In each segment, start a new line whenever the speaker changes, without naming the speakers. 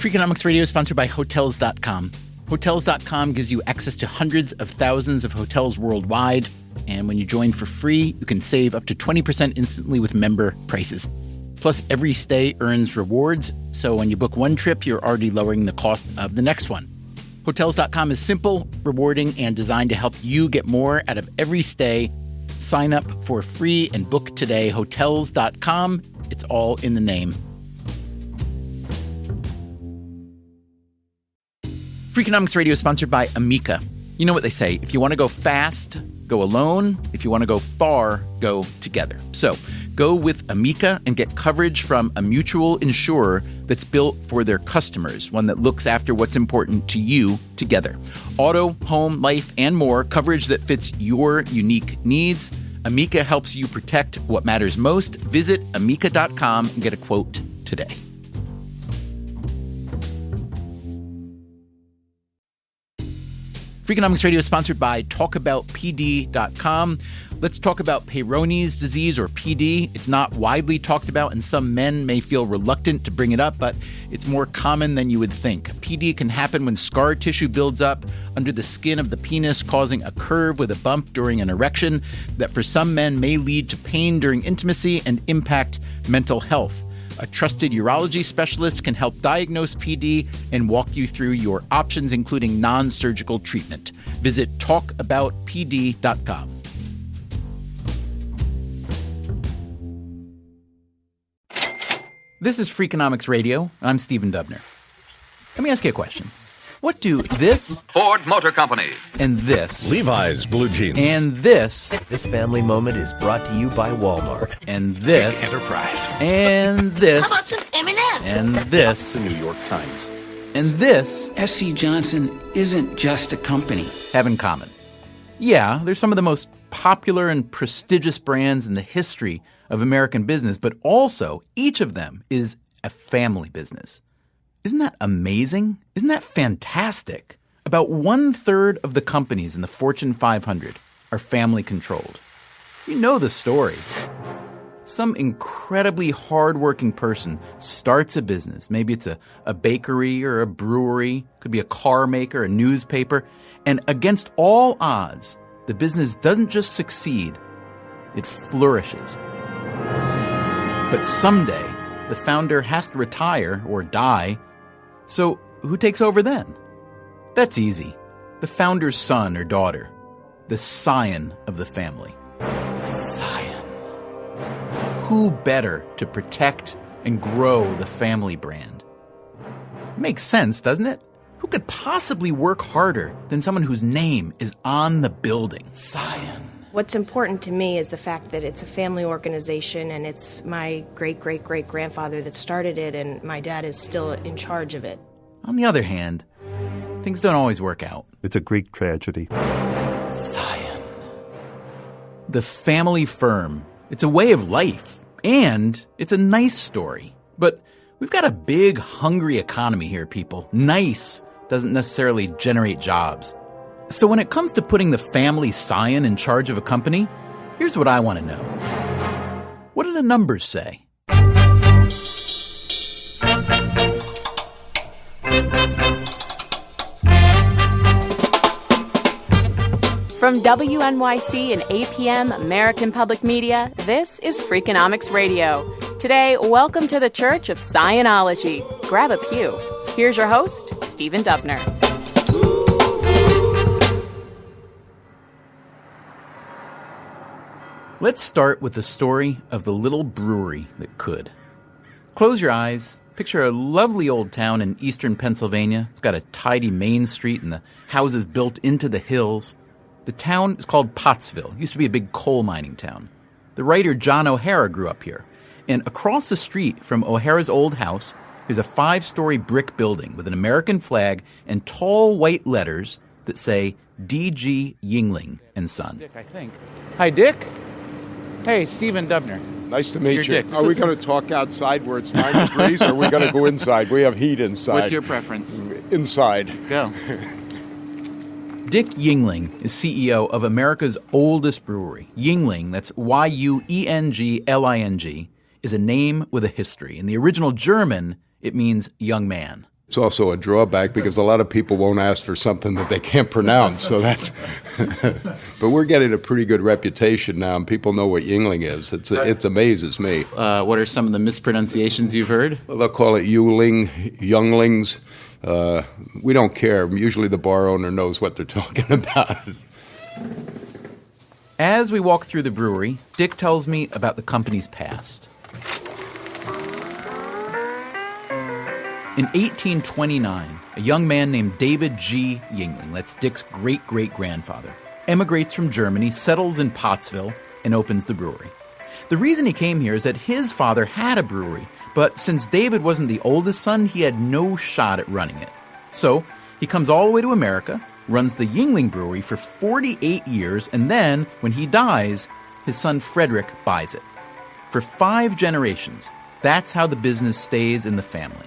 Freakonomics Radio is sponsored by Hotels.com. Hotels.com gives you access to hundreds of thousands of hotels worldwide. And when you join for free, you can save up to 20% instantly with member prices. Plus, every stay earns rewards. So when you book one trip, you're already lowering the cost of the next one. Hotels.com is simple, rewarding, and designed to help you get more out of every stay. Sign up for free and book today. Hotels.com. It's all in the name. Freakonomics Radio is sponsored by Amica. You know what they say, if you want to go fast, go alone. If you want to go far, go together. So go with Amica and get coverage from a mutual insurer that's built for their customers, one that looks after what's important to you together. Auto, home, life, and more, coverage that fits your unique needs. Amica helps you protect what matters most. Visit amica.com and get a quote today. Freakonomics Radio is sponsored by TalkAboutPD.com. Let's talk about Peyronie's disease, or PD. It's not widely talked about, and some men may feel reluctant to bring it up, but it's more common than you would think. PD can happen when scar tissue builds up under the skin of the penis, causing a curve with a bump during an erection that for some men may lead to pain during intimacy and impact mental health. A trusted urology specialist can help diagnose PD and walk you through your options, including non-surgical treatment. Visit talkaboutpd.com. This is Freakonomics Radio. I'm Stephen Dubner. Let me ask you a question. What do this
Ford Motor Company
and this
Levi's blue jeans
and this
family moment is brought to you by Walmart
and this
Enterprise
and this
How about some M&M?
and this
the New York Times
and this
S.C. Johnson isn't just a company.
have in common? Yeah, they're some of the most popular and prestigious brands in the history of American business, but also each of them is a family business. Isn't that amazing? Isn't that fantastic? About 1/3 of the companies in the Fortune 500 are family-controlled. You know the story. Some incredibly hardworking person starts a business. Maybe it's a bakery or a brewery. Could be a car maker, a newspaper. And against all odds, the business doesn't just succeed, it flourishes. But someday, the founder has to retire or die. So who takes over then? That's easy. The founder's son or daughter, the scion of the family. Scion. Who better to protect and grow the family brand? Makes sense, doesn't it? Who could possibly work harder than someone whose name is on the building? Scion.
What's important to me is the fact that it's a family organization and it's my great-great-great-grandfather that started it, and my dad is still in charge of it.
On the other hand, things don't always work out.
It's a Greek tragedy.
Scion. The family firm. It's a way of life. And it's a nice story. But we've got a big, hungry economy here, people. Nice doesn't necessarily generate jobs. So when it comes to putting the family scion in charge of a company, here's what I want to know. What do the numbers say?
From WNYC and APM American Public Media, this is Freakonomics Radio. Today, welcome to the Church of Scionology. Grab a pew. Here's your host, Stephen Dubner.
Let's start with the story of the little brewery that could. Close your eyes. Picture a lovely old town in eastern Pennsylvania. It's got a tidy main street and the houses built into the hills. The town is called Pottsville. It used to be a big coal mining town. The writer John O'Hara grew up here. And across the street from O'Hara's old house is a 5-story brick building with an American flag and tall white letters that say D.G. Yingling and Son. Dick, I think. Hi, Dick. Hey, Stephen Dubner.
Nice to meet you.
Dick.
Are we going to talk outside where it's 9 degrees, or are we going to go inside? We have heat inside.
What's your preference?
Inside.
Let's go. Dick Yingling is CEO of America's oldest brewery. Yingling, that's Yungling, is a name with a history. In the original German, it means young man.
It's also a drawback because a lot of people won't ask for something that they can't pronounce. So that's, but we're getting a pretty good reputation now, and people know what Yuengling is. It amazes me.
What are some of the mispronunciations you've heard?
Well, they'll call it Yuengling, Younglings. We don't care. Usually the bar owner knows what they're talking about.
As we walk through the brewery, Dick tells me about the company's past. In 1829, a young man named David G. Yuengling, that's Dick's great-great-grandfather, emigrates from Germany, settles in Pottsville, and opens the brewery. The reason he came here is that his father had a brewery, but since David wasn't the oldest son, he had no shot at running it. So he comes all the way to America, runs the Yuengling Brewery for 48 years, and then, when he dies, his son Frederick buys it. For 5 generations, that's how the business stays in the family.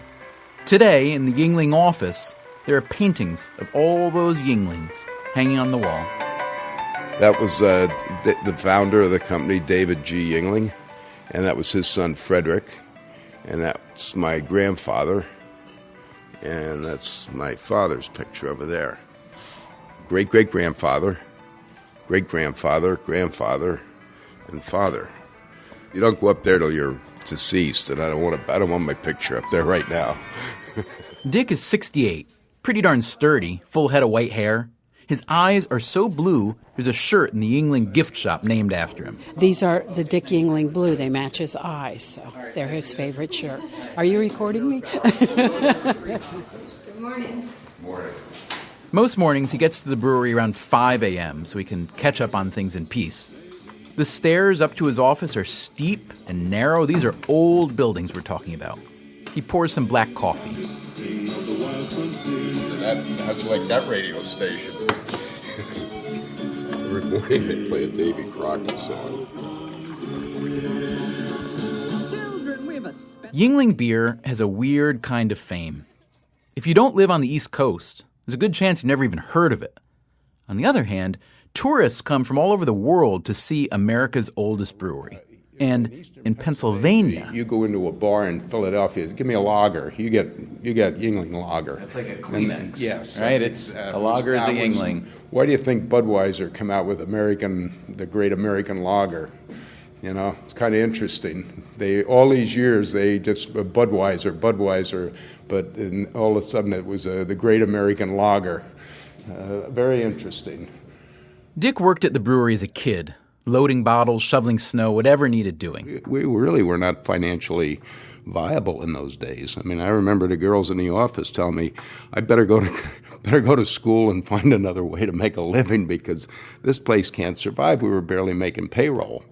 Today, in the Yuengling office, there are paintings of all those Yuenglings hanging on the wall.
That was the founder of the company, David G. Yuengling, and that was his son Frederick, and that's my grandfather, and that's my father's picture over there. Great-great-grandfather, great-grandfather, grandfather, and father. You don't go up there till you're deceased, and I don't want my picture up there right now.
Dick is 68, pretty darn sturdy, full head of white hair. His eyes are so blue, there's a shirt in the Yuengling gift shop named after him.
These are the Dick Yuengling blue. They match his eyes, so they're his favorite shirt. Are you recording me?
Good morning.
Morning.
Most mornings, he gets to the brewery around 5 a.m. so he can catch up on things in peace. The stairs up to his office are steep and narrow. These are old buildings we're talking about. He pours some black coffee.
That's like that radio station. Every morning they play a Davy Crockett song.
Yuengling beer has a weird kind of fame. If you don't live on the East Coast, there's a good chance you never even heard of it. On the other hand, tourists come from all over the world to see America's oldest brewery. And in Pennsylvania,
you go into a bar in Philadelphia, give me a lager. You get Yuengling lager.
That's like a Kleenex.
Yes,
right. It's a lager is a Yuengling.
Why do you think Budweiser come out with the Great American Lager? You know, it's kind of interesting. All these years they just Budweiser, but all of a sudden it was the Great American Lager. Very interesting.
Dick worked at the brewery as a kid, loading bottles, shoveling snow, whatever needed doing.
We really were not financially viable in those days. I mean, I remember the girls in the office telling me, I better go to school and find another way to make a living because this place can't survive. We were barely making payroll.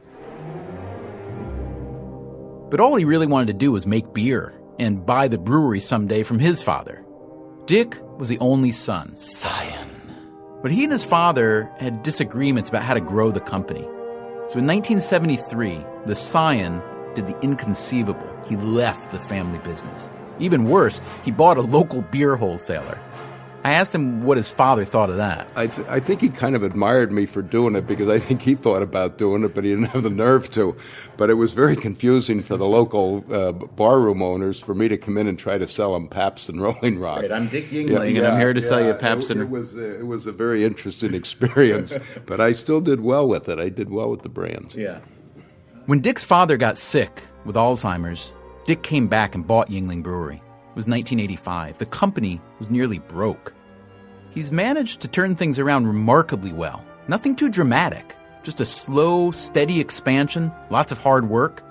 But all he really wanted to do was make beer and buy the brewery someday from his father. Dick was the only son. Scion. But he and his father had disagreements about how to grow the company. So in 1973, the Scion did the inconceivable. He left the family business. Even worse, he bought a local beer wholesaler. I asked him what his father thought of that.
I think he kind of admired me for doing it because I think he thought about doing it, but he didn't have the nerve to. But it was very confusing for the local barroom owners for me to come in and try to sell them Pabst and Rolling Rock.
Right, I'm Dick Yuengling, and I'm here to sell you Pabst and...
It was a very interesting experience, but I still did well with it. I did well with the brands.
Yeah. When Dick's father got sick with Alzheimer's, Dick came back and bought Yuengling Brewery. It was 1985. The company was nearly broke. He's managed to turn things around remarkably well. Nothing too dramatic, just a slow, steady expansion, lots of hard work.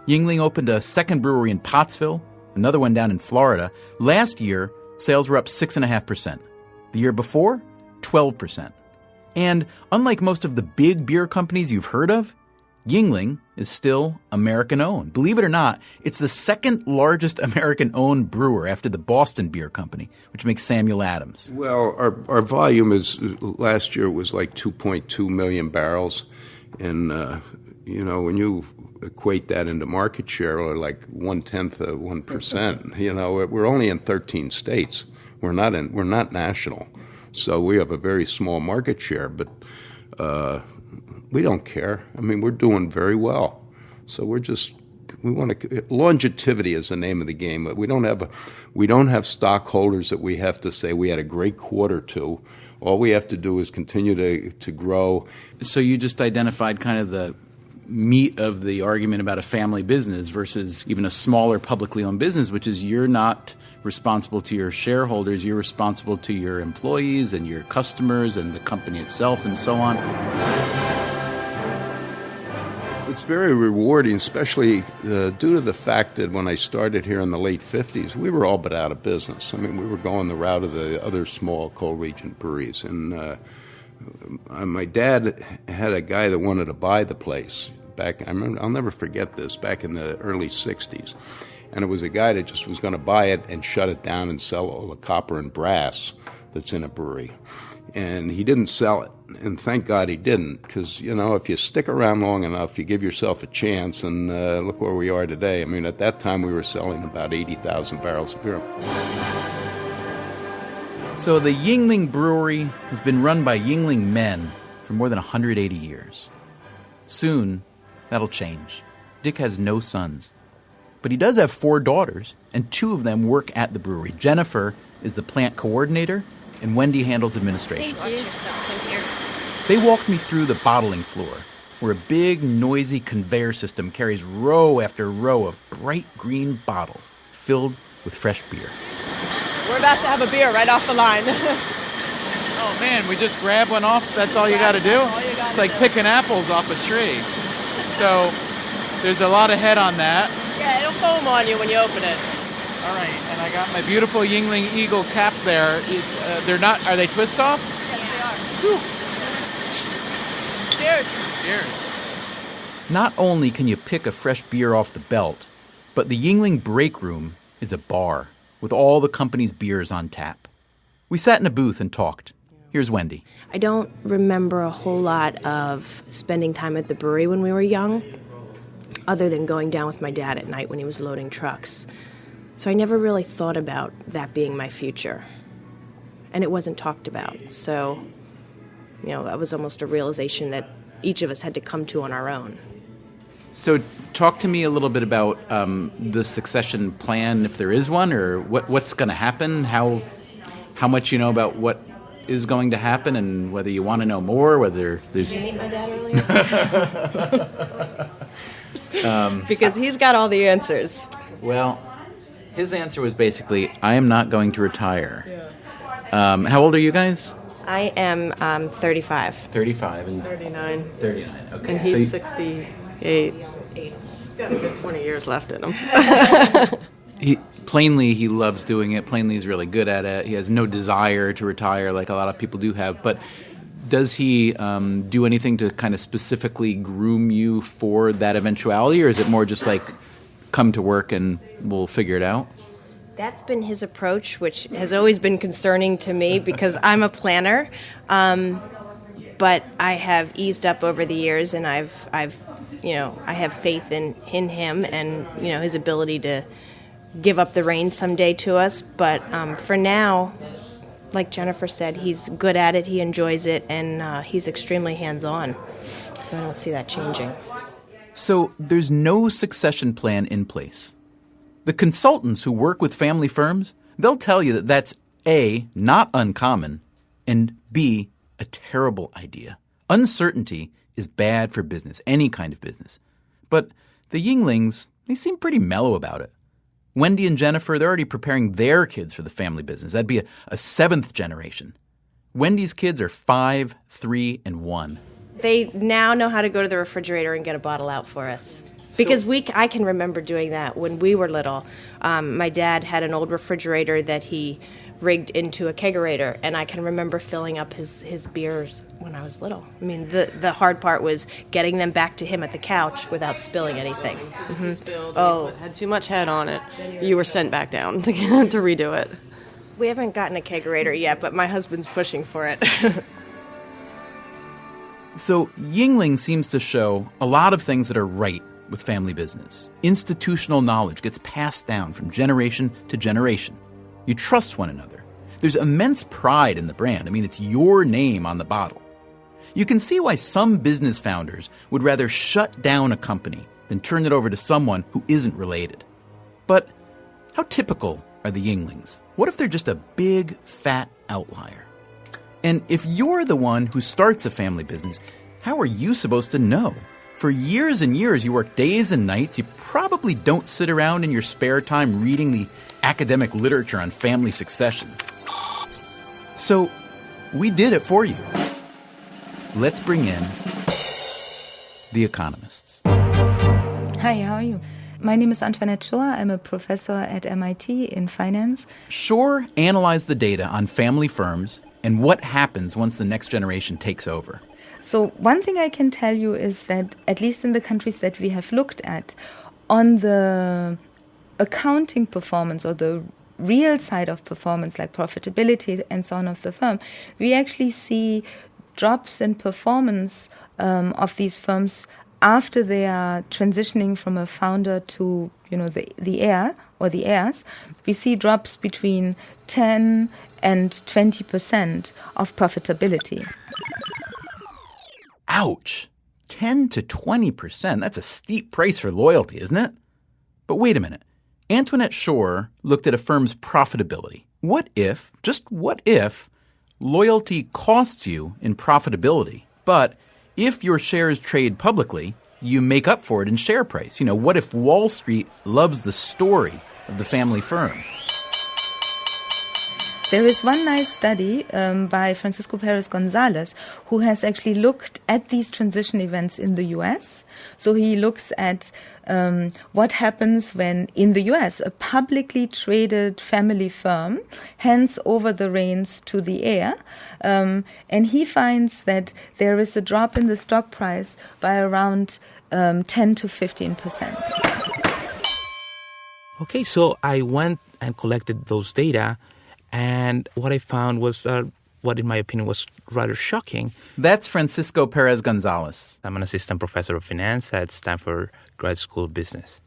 Yuengling opened a second brewery in Pottsville, another one down in Florida. Last year, sales were up 6.5%. The year before, 12%. And unlike most of the big beer companies you've heard of, Yuengling is still American-owned. Believe it or not, it's the second largest American-owned brewer after the Boston Beer Company, which makes Samuel Adams.
Well, our volume last year was like 2.2 million barrels. And, when you equate that into market share, or like 1/10 of 1%, we're only in 13 states. We're not national. So we have a very small market share, but we don't care. I mean, we're doing very well. So we're longevity is the name of the game. But we don't have stockholders that we have to say we had a great quarter to. All we have to do is continue to grow.
So you just identified kind of the meat of the argument about a family business versus even a smaller publicly owned business, which is you're not responsible to your shareholders, you're responsible to your employees and your customers and the company itself and so on.
It's very rewarding, especially due to the fact that when I started here in the late 50s, we were all but out of business. I mean, we were going the route of the other small coal-region breweries. And my dad had a guy that wanted to buy the place back, I'll never forget this, back in the early 60s. And it was a guy that just was going to buy it and shut it down and sell all the copper and brass that's in a brewery. And he didn't sell it. And thank God he didn't, because, if you stick around long enough, you give yourself a chance, and look where we are today. I mean, at that time, we were selling about 80,000 barrels of beer.
So the Yuengling Brewery has been run by Yuengling men for more than 180 years. Soon, that'll change. Dick has no sons. But he does have 4 daughters, and 2 of them work at the brewery. Jennifer is the plant coordinator, and Wendy handles administration.
Thank you.
They walked me through the bottling floor, where a big, noisy conveyor system carries row after row of bright green bottles filled with fresh beer.
We're about to have a beer right off the line.
Oh, man, we just grab one off? That's all you got to do? It's like picking apples off a tree. So there's a lot of head on that.
Yeah, it'll foam on you when you open it.
All right, and I got my beautiful Yuengling Eagle cap there. They're not, are they twist off?
Yes, they are. Whew. Cheers.
Cheers. Not only can you pick a fresh beer off the belt, but the Yuengling break room is a bar with all the company's beers on tap. We sat in a booth and talked. Here's Wendy.
I don't remember a whole lot of spending time at the brewery when we were young, other than going down with my dad at night when he was loading trucks. So I never really thought about that being my future. And it wasn't talked about. So, that was almost a realization that each of us had to come to on our own.
So talk to me a little bit about the succession plan, if there is one, or what's going to happen, how much you know about what is going to happen, and whether you want to know more, whether there's...
Did you meet my dad earlier?
Because he's got all the answers.
Well, his answer was basically, I am not going to retire. Yeah. How old are you guys?
I am 35.
35 and
39.
39. Okay.
And he's 68. He's got a good 20 years left in him.
Plainly, he loves doing it. Plainly, he's really good at it. He has no desire to retire like a lot of people do have. But does he do anything to kind of specifically groom you for that eventuality? Or is it more just like, come to work and we'll figure it out?
That's been his approach, which has always been concerning to me because I'm a planner. But I have eased up over the years, and I have faith in him and, his ability to give up the reins someday to us. But for now, like Jennifer said, he's good at it, he enjoys it, and he's extremely hands-on. So I don't see that changing.
So there's no succession plan in place. The consultants who work with family firms, they'll tell you that that's A, not uncommon, and B, a terrible idea. Uncertainty is bad for business, any kind of business. But the Yuenglings, they seem pretty mellow about it. Wendy and Jennifer, they're already preparing their kids for the family business. That'd be a 7th generation. Wendy's kids are 5, 3, and 1.
They now know how to go to the refrigerator and get a bottle out for us. Because I can remember doing that when we were little. My dad had an old refrigerator that he rigged into a kegerator, and I can remember filling up his beers when I was little. I mean, the hard part was getting them back to him at the couch without spilling anything.
If you spilled or had too much head on it, you were sent back down to redo it.
We haven't gotten a kegerator yet, but my husband's pushing for it.
So Yuengling seems to show a lot of things that are right with family business. Institutional knowledge gets passed down from generation to generation. You trust one another. There's immense pride in the brand. I mean, it's your name on the bottle. You can see why some business founders would rather shut down a company then turn it over to someone who isn't related. But how typical are the Yinglings? What if they're just a big, fat outlier? And if you're the one who starts a family business, how are you supposed to know? For years and years, you work days and nights. You probably don't sit around in your spare time reading the academic literature on family succession. So we did it for you. Let's bring in the economists.
Hi, how are you? My name is Antoinette Schor. I'm a professor at MIT in finance.
Schor analyzed the data on family firms and what happens once the next generation takes over.
So one thing I can tell you is that, at least in the countries that we have looked at, on the accounting performance or the real side of performance, like profitability and so on of the firm, we actually see drops in performance of these firms after they are transitioning from a founder to, the heir or the heirs. We see drops between 10 and 20% of profitability.
Ouch! 10 to 20%. That's a steep price for loyalty, isn't it? But wait a minute. Antoinette Schor looked at a firm's profitability. What if, just what if, loyalty costs you in profitability, but if your shares trade publicly, you make up for it in share price? What if Wall Street loves the story of the family firm?
There is one nice study by Francisco Perez Gonzalez, who has actually looked at these transition events in the US. So he looks at what happens when, in the US, a publicly traded family firm hands over the reins to the heir. And he finds that there is a drop in the stock price by around 10 to 15%.
Okay, so I went and collected those data. And what I found was what, in my opinion, was rather shocking.
That's Francisco Perez Gonzalez.
I'm an assistant professor of finance at Stanford Grad School of Business.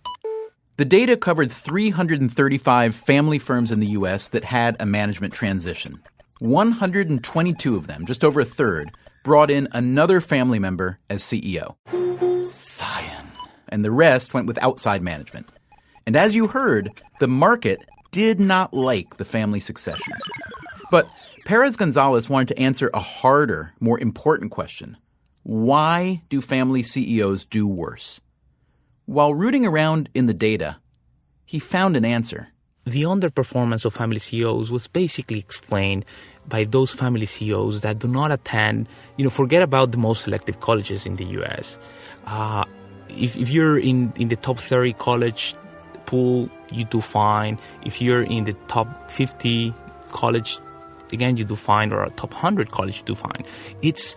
The data covered 335 family firms in the U.S. that had a management transition. 122 of them, just over a third, brought in another family member as CEO. Scion. And the rest went with outside management. And as you heard, the market did not like the family successions. But Perez Gonzalez wanted to answer a harder, more important question. Why do family CEOs do worse? While rooting around in the data, he found an answer.
The underperformance of family CEOs was basically explained by those family CEOs that do not attend, forget about the most selective colleges in the U.S. If you're in the top 30 college pool, you do fine. If you're in the top 50 college, again, you do fine, or a top 100 college, you do fine. It's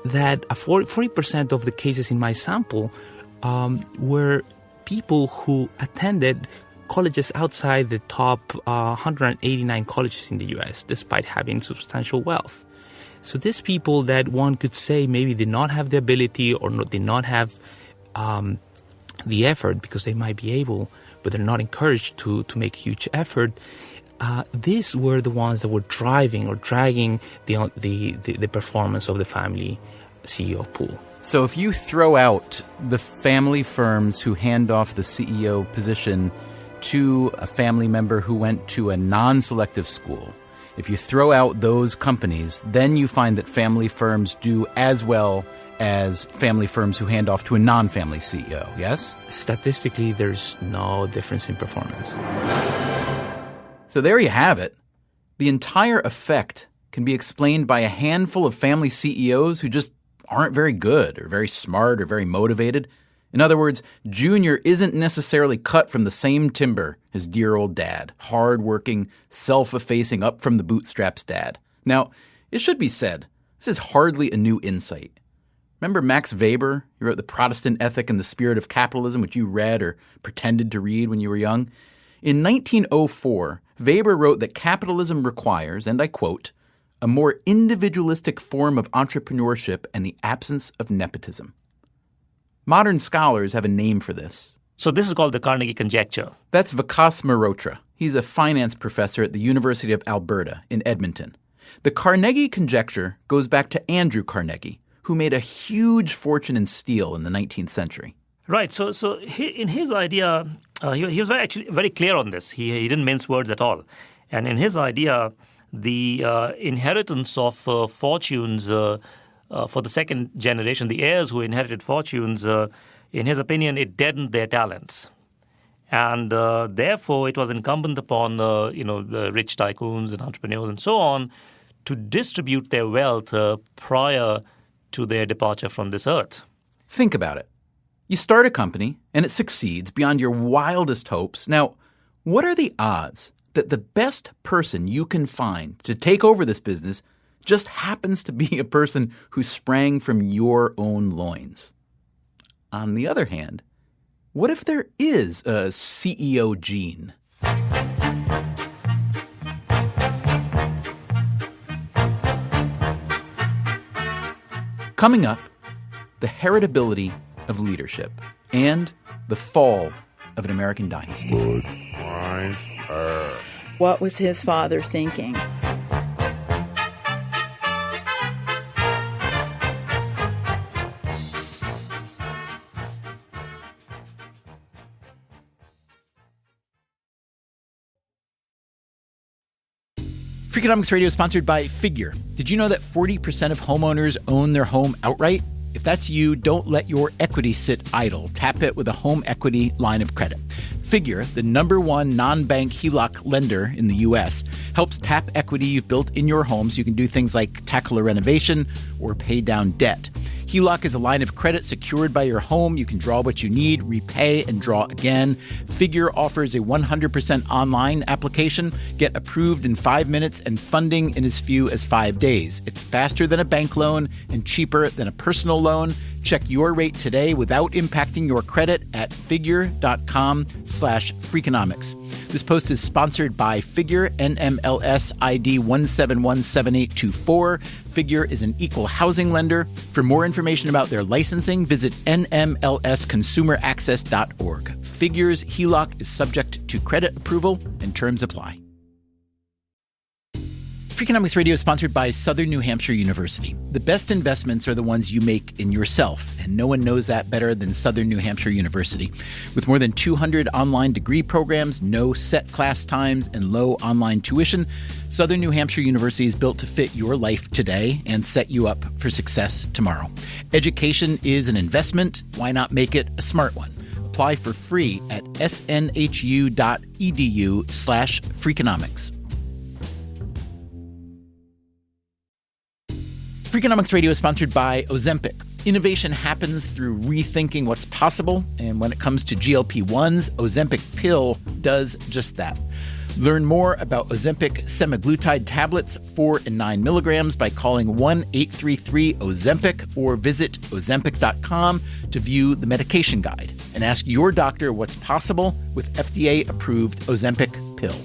that 40% of the cases in my sample were people who attended colleges outside the top 189 colleges in the U.S., despite having substantial wealth. So these people that one could say maybe did not have the ability or did not have the effort, because they might be able, but they're not encouraged to make huge effort. These were the ones that were driving or dragging the performance of the family CEO pool.
So if you throw out the family firms who hand off the CEO position to a family member who went to a non-selective school, if you throw out those companies, then you find that family firms do as well as family firms who hand off to a non-family CEO, yes?
Statistically, there's no difference in performance.
So there you have it. The entire effect can be explained by a handful of family CEOs who just aren't very good or very smart or very motivated. In other words, Junior isn't necessarily cut from the same timber as dear old dad, hard-working, self-effacing, up-from-the-bootstraps dad. Now, it should be said, this is hardly a new insight. Remember Max Weber? He wrote The Protestant Ethic and the Spirit of Capitalism, which you read or pretended to read when you were young. In 1904, Weber wrote that capitalism requires, and I quote, a more individualistic form of entrepreneurship and the absence of nepotism. Modern scholars have a name for this.
So this is called the Carnegie conjecture.
That's Vikas Mehrotra. He's a finance professor at the University of Alberta in Edmonton. The Carnegie conjecture goes back to Andrew Carnegie, who made a huge fortune in steel in the 19th century.
Right. So in his idea, he was actually very clear on this. He didn't mince words at all. And in his idea, the inheritance of fortunes for the second generation, the heirs who inherited fortunes, in his opinion, it deadened their talents. And therefore, it was incumbent upon the rich tycoons and entrepreneurs and so on to distribute their wealth prior to their departure from this earth.
Think about it. You start a company and it succeeds beyond your wildest hopes. Now, what are the odds that the best person you can find to take over this business just happens to be a person who sprang from your own loins? On the other hand, what if there is a CEO gene? Coming up, the heritability of leadership and the fall of an American dynasty.
What was his father thinking?
Freakonomics Radio is sponsored by Figure. Did you know that 40% of homeowners own their home outright? If that's you, don't let your equity sit idle. Tap it with a home equity line of credit. Figure, the #1 non-bank HELOC lender in the U.S., helps tap equity you've built in your home so you can do things like tackle a renovation or pay down debt. HELOC is a line of credit secured by your home. You can draw what you need, repay, and draw again. Figure offers a 100% online application. Get approved in 5 minutes and funding in as few as 5 days. It's faster than a bank loan and cheaper than a personal loan. Check your rate today without impacting your credit at figure.com/Freakonomics. This post is sponsored by Figure, NMLS ID 1717824. Figure is an equal housing lender. For more information about their licensing, visit nmlsconsumeraccess.org. Figure's HELOC is subject to credit approval and terms apply. Freakonomics Radio is sponsored by Southern New Hampshire University. The best investments are the ones you make in yourself, and no one knows that better than Southern New Hampshire University. With more than 200 online degree programs, no set class times, and low online tuition, Southern New Hampshire University is built to fit your life today and set you up for success tomorrow. Education is an investment. Why not make it a smart one? Apply for free at snhu.edu/Freakonomics. Freakonomics Radio is sponsored by Ozempic. Innovation happens through rethinking what's possible, and when it comes to GLP-1s, Ozempic pill does just that. Learn more about Ozempic semaglutide tablets, 4 and 9 milligrams, by calling 1-833-OZEMPIC or visit Ozempic.com to view the medication guide and ask your doctor what's possible with FDA-approved Ozempic pill.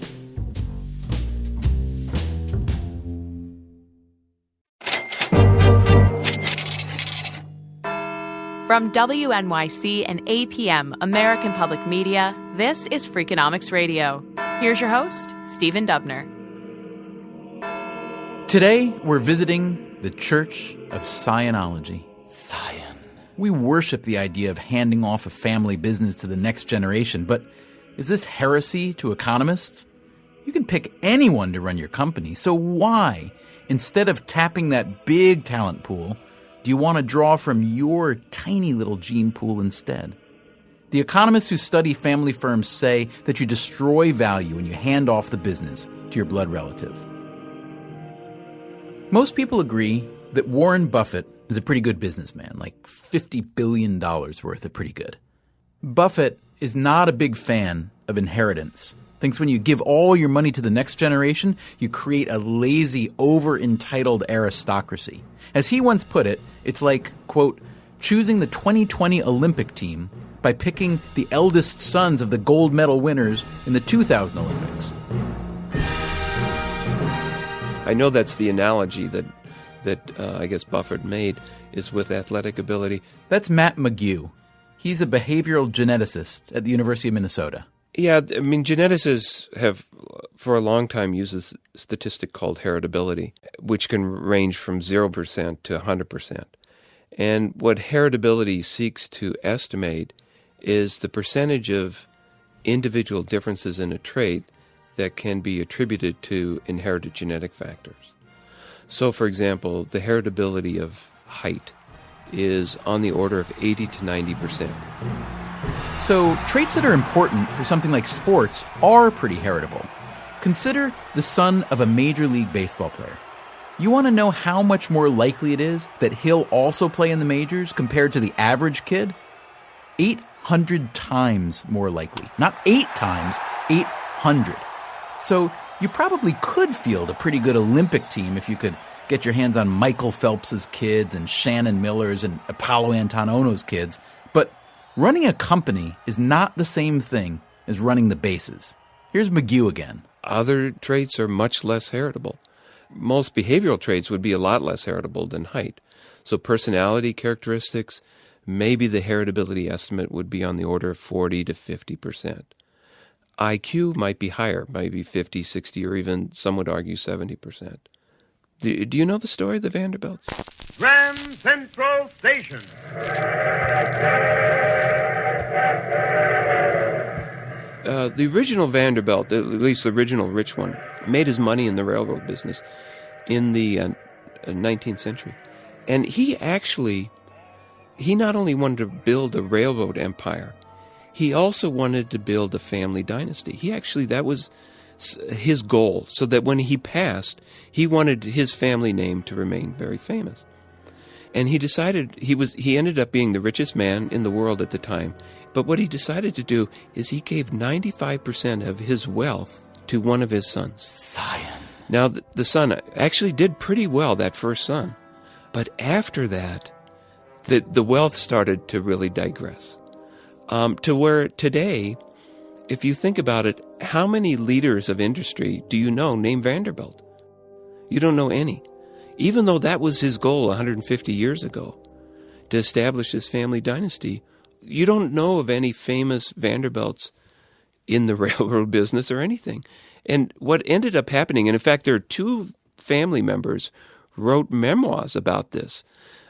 From WNYC and APM, American Public Media, this is Freakonomics Radio. Here's your host, Stephen Dubner.
Today, we're visiting the Church of Scionology. Scion. We worship the idea of handing off a family business to the next generation, but is this heresy to economists? You can pick anyone to run your company, so why, instead of tapping that big talent pool, do you want to draw from your tiny little gene pool instead? The economists who study family firms say that you destroy value when you hand off the business to your blood relative. Most people agree that Warren Buffett is a pretty good businessman, like $50 billion worth of pretty good. Buffett is not a big fan of inheritance. Thinks when you give all your money to the next generation, you create a lazy, over-entitled aristocracy. As he once put it, it's like, quote, choosing the 2020 Olympic team by picking the eldest sons of the gold medal winners in the 2000 Olympics.
I know that's the analogy that I guess Buffett made, is with athletic ability.
That's Matt McGew. He's a behavioral geneticist at the University of Minnesota.
Yeah, I mean, geneticists have for a long time used this statistic called heritability, which can range from 0% to 100%. And what heritability seeks to estimate is the percentage of individual differences in a trait that can be attributed to inherited genetic factors. So, for example, the heritability of height is on the order of 80 to 90%.
So, traits that are important for something like sports are pretty heritable. Consider the son of a Major League Baseball player. You want to know how much more likely it is that he'll also play in the majors compared to the average kid? 800 times more likely. Not 8 times, 800. So you probably could field a pretty good Olympic team if you could get your hands on Michael Phelps's kids and Shannon Miller's and Apollo Antonono's kids. But running a company is not the same thing as running the bases. Here's McGew again.
Other traits are much less heritable. Most behavioral traits would be a lot less heritable than height. So personality characteristics, maybe the heritability estimate would be on the order of 40 to 50%. IQ might be higher, maybe 50, 60, or even, some would argue, 70%. Do you know the story of the Vanderbilts?
Grand Central Station.
The original Vanderbilt, at least the original rich one, made his money in the railroad business in the 19th century. And he not only wanted to build a railroad empire, he also wanted to build a family dynasty. That was his goal, so that when he passed, he wanted his family name to remain very famous. And he decided he ended up being the richest man in the world at the time. But what he decided to do is he gave 95% of his wealth to one of his sons.
Scion.
Now, the son actually did pretty well, that first son. But after that, the wealth started to really digress. To where today, if you think about it, how many leaders of industry do you know named Vanderbilt? You don't know any. Even though that was his goal 150 years ago, to establish his family dynasty, you don't know of any famous Vanderbilts in the railroad business or anything. And what ended up happening, and in fact, there are 2 family members wrote memoirs about this,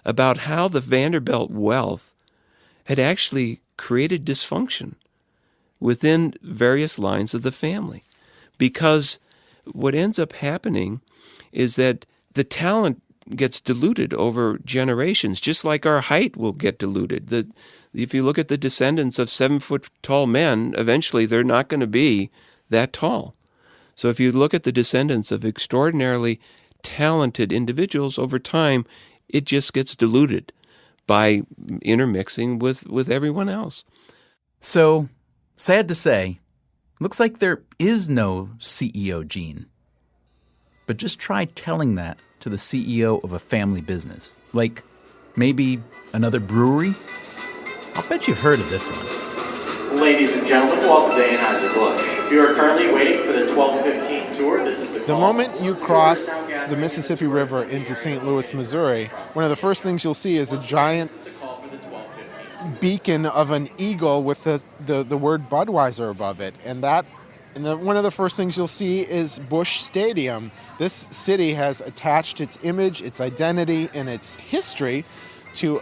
about how the Vanderbilt wealth had actually created dysfunction within various lines of the family. Because what ends up happening is that the talent gets diluted over generations, just like our height will get diluted. If you look at the descendants of 7-foot-tall men, eventually they're not going to be that tall. So if you look at the descendants of extraordinarily talented individuals over time, it just gets diluted by intermixing with everyone else.
So, sad to say, looks like there is no CEO gene. But just try telling that to the CEO of a family business. Like, maybe another brewery? I'll bet you've heard of this one.
Ladies and gentlemen, welcome to Anheuser-Busch. If you are currently waiting for the 12:15 tour, this is the
moment you cross the Mississippi River into St. Louis, Missouri, one of the first things you'll see is a giant beacon of an eagle with the word Budweiser above it. And one of the first things you'll see is Busch Stadium. This city has attached its image, its identity, and its history to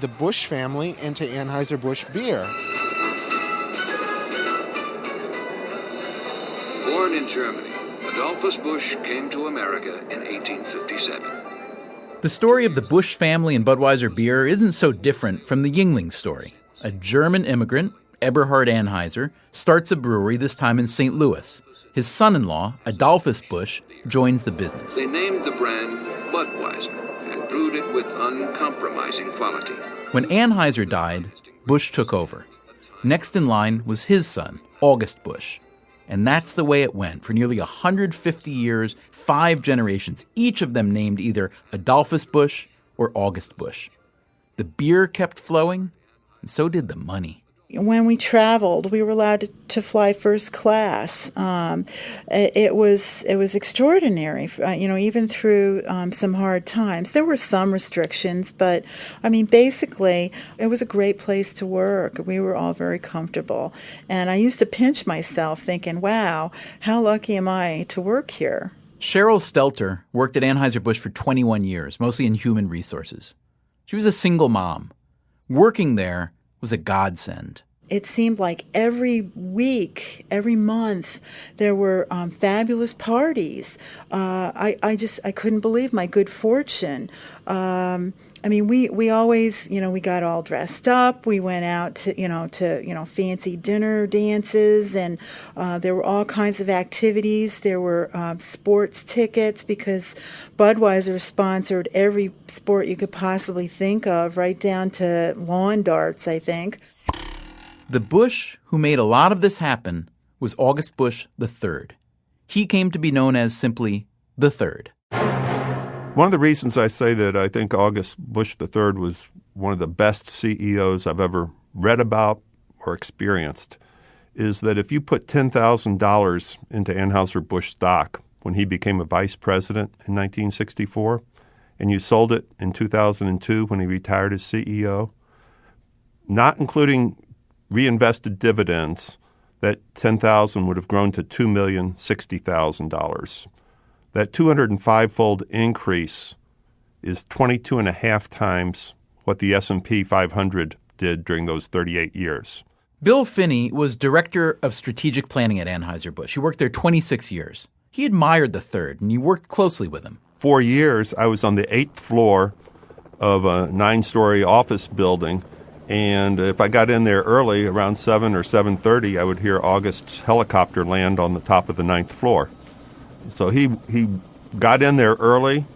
the Busch family and to Anheuser-Busch beer.
Born in Germany, Adolphus Busch came to America in 1857.
The story of the Busch family and Budweiser beer isn't so different from the Yuengling story. A German immigrant, Eberhard Anheuser, starts a brewery, this time in St. Louis. His son-in-law, Adolphus Busch, joins the business.
They named the brand Budweiser and brewed it with uncompromising quality.
When Anheuser died, Busch took over. Next in line was his son, August Busch. And that's the way it went for nearly 150 years, 5 generations, each of them named either Adolphus Busch or August Busch. The beer kept flowing, and so did the money.
When we traveled, we were allowed to fly first class. It was extraordinary, even through some hard times. There were some restrictions, but basically, it was a great place to work. We were all very comfortable. And I used to pinch myself thinking, wow, how lucky am I to work here?
Cheryl Stelter worked at Anheuser-Busch for 21 years, mostly in human resources. She was a single mom. Working there was a godsend.
It seemed like every week, every month, there were fabulous parties. I couldn't believe my good fortune. We always, we got all dressed up. We went out to fancy dinner dances, and there were all kinds of activities. There were sports tickets because Budweiser sponsored every sport you could possibly think of, right down to lawn darts, I think.
The Bush who made a lot of this happen was August Bush III. He came to be known as simply the Third.
One of the reasons I say that I think August Bush III was one of the best CEOs I've ever read about or experienced is that if you put $10,000 into Anheuser-Busch stock when he became a vice president in 1964, and you sold it in 2002 when he retired as CEO, not including reinvested dividends, that $10,000 would have grown to $2,060,000. That 205-fold increase is 22 and a half times what the S&P 500 did during those 38 years.
Bill Finney was director of strategic planning at Anheuser-Busch. He worked there 26 years. He admired the Third, and he worked closely with him.
4 years, I was on the 8th floor of a 9-story office building. And if I got in there early, around 7 or 7:30, I would hear August's helicopter land on the top of the 9th floor. So he got in there early,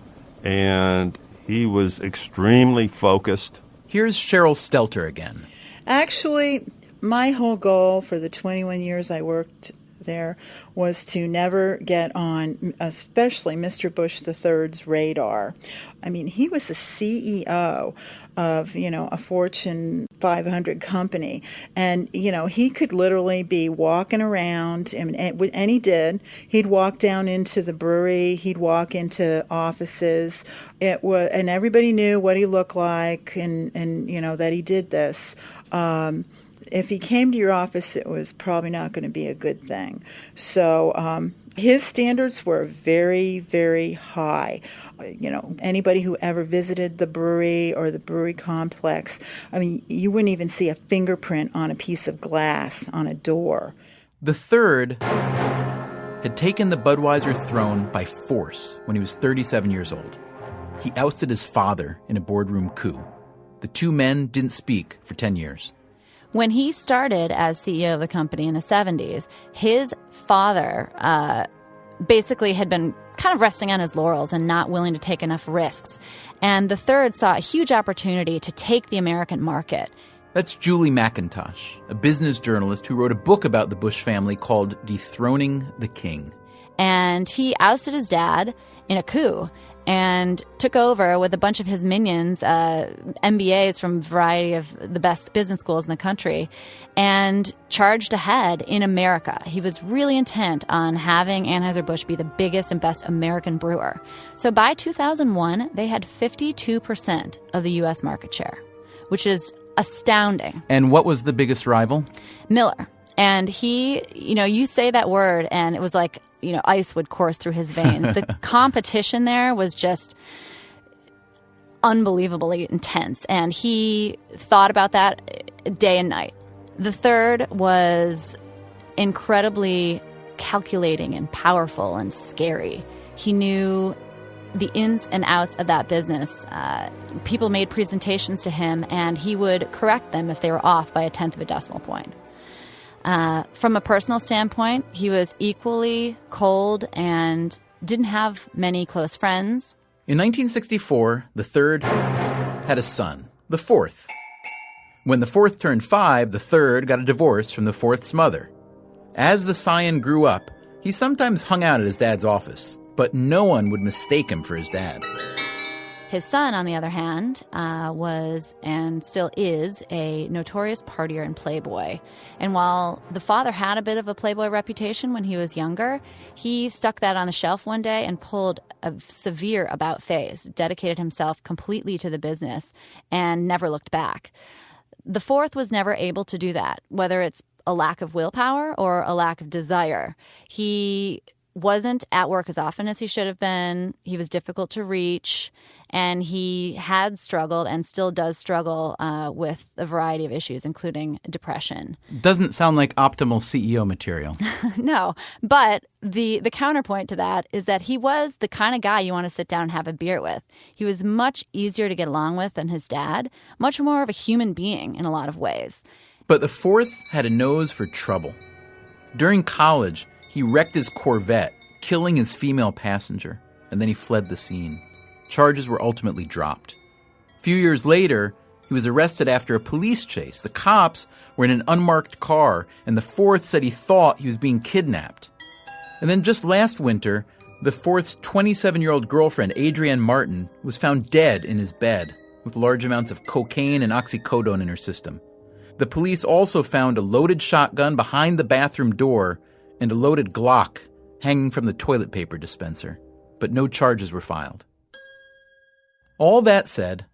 and he was extremely focused.
Here's Cheryl Stelter again.
Actually, my whole goal for the 21 years I worked there was to never get on, especially Mr. Bush III's radar. I mean, he was the CEO of, a Fortune 500 company. And, he could literally be walking around, and he did. He'd walk down into the brewery. He'd walk into offices. And everybody knew what he looked like and that he did this. If he came to your office, it was probably not going to be a good thing. So his standards were very, very high. Anybody who ever visited the brewery or the brewery complex, you wouldn't even see a fingerprint on a piece of glass on a door.
The Third had taken the Budweiser throne by force when he was 37 years old. He ousted his father in a boardroom coup. The two men didn't speak for 10 years.
When he started as CEO of the company in the 70s, his father basically had been kind of resting on his laurels and not willing to take enough risks. And the Third saw a huge opportunity to take the American market.
That's Julie McIntosh, a business journalist who wrote a book about the Bush family called Dethroning the King.
And he ousted his dad in a coup and took over with a bunch of his minions, MBAs from a variety of the best business schools in the country, and charged ahead in America. He was really intent on having Anheuser-Busch be the biggest and best American brewer. So by 2001, they had 52% of the U.S. market share, which is astounding.
And what was the biggest rival?
Miller. And he, you say that word, and it was like, ice would course through his veins. The competition there was just unbelievably intense. And he thought about that day and night. The Third was incredibly calculating and powerful and scary. He knew the ins and outs of that business. People made presentations to him, and he would correct them if they were off by 1/10 of a decimal point. From a personal standpoint, he was equally cold and didn't have many close friends.
In 1964, the Third had a son, the Fourth. When the Fourth turned 5, the Third got a divorce from the Fourth's mother. As the scion grew up, he sometimes hung out at his dad's office, but no one would mistake him for his dad.
His son, on the other hand, was and still is a notorious partier and playboy. And while the father had a bit of a playboy reputation when he was younger, he stuck that on the shelf one day and pulled a severe about-face, dedicated himself completely to the business, and never looked back. The Fourth was never able to do that, whether it's a lack of willpower or a lack of desire. He wasn't at work as often as he should have been. He was difficult to reach. And he had struggled and still does struggle with a variety of issues, including depression.
Doesn't sound like optimal CEO material.
No, but the counterpoint to that is that he was the kind of guy you want to sit down and have a beer with. He was much easier to get along with than his dad, much more of a human being in a lot of ways.
But the fourth had a nose for trouble. During college, he wrecked his Corvette, killing his female passenger, and then he fled the scene. Charges were ultimately dropped. A few years later, he was arrested after a police chase. The cops were in an unmarked car, and the fourth said he thought he was being kidnapped. And then just last winter, the fourth's 27-year-old girlfriend, Adrienne Martin, was found dead in his bed with large amounts of cocaine and oxycodone in her system. The police also found a loaded shotgun behind the bathroom door and a loaded Glock hanging from the toilet paper dispenser, but no charges were filed. All that said,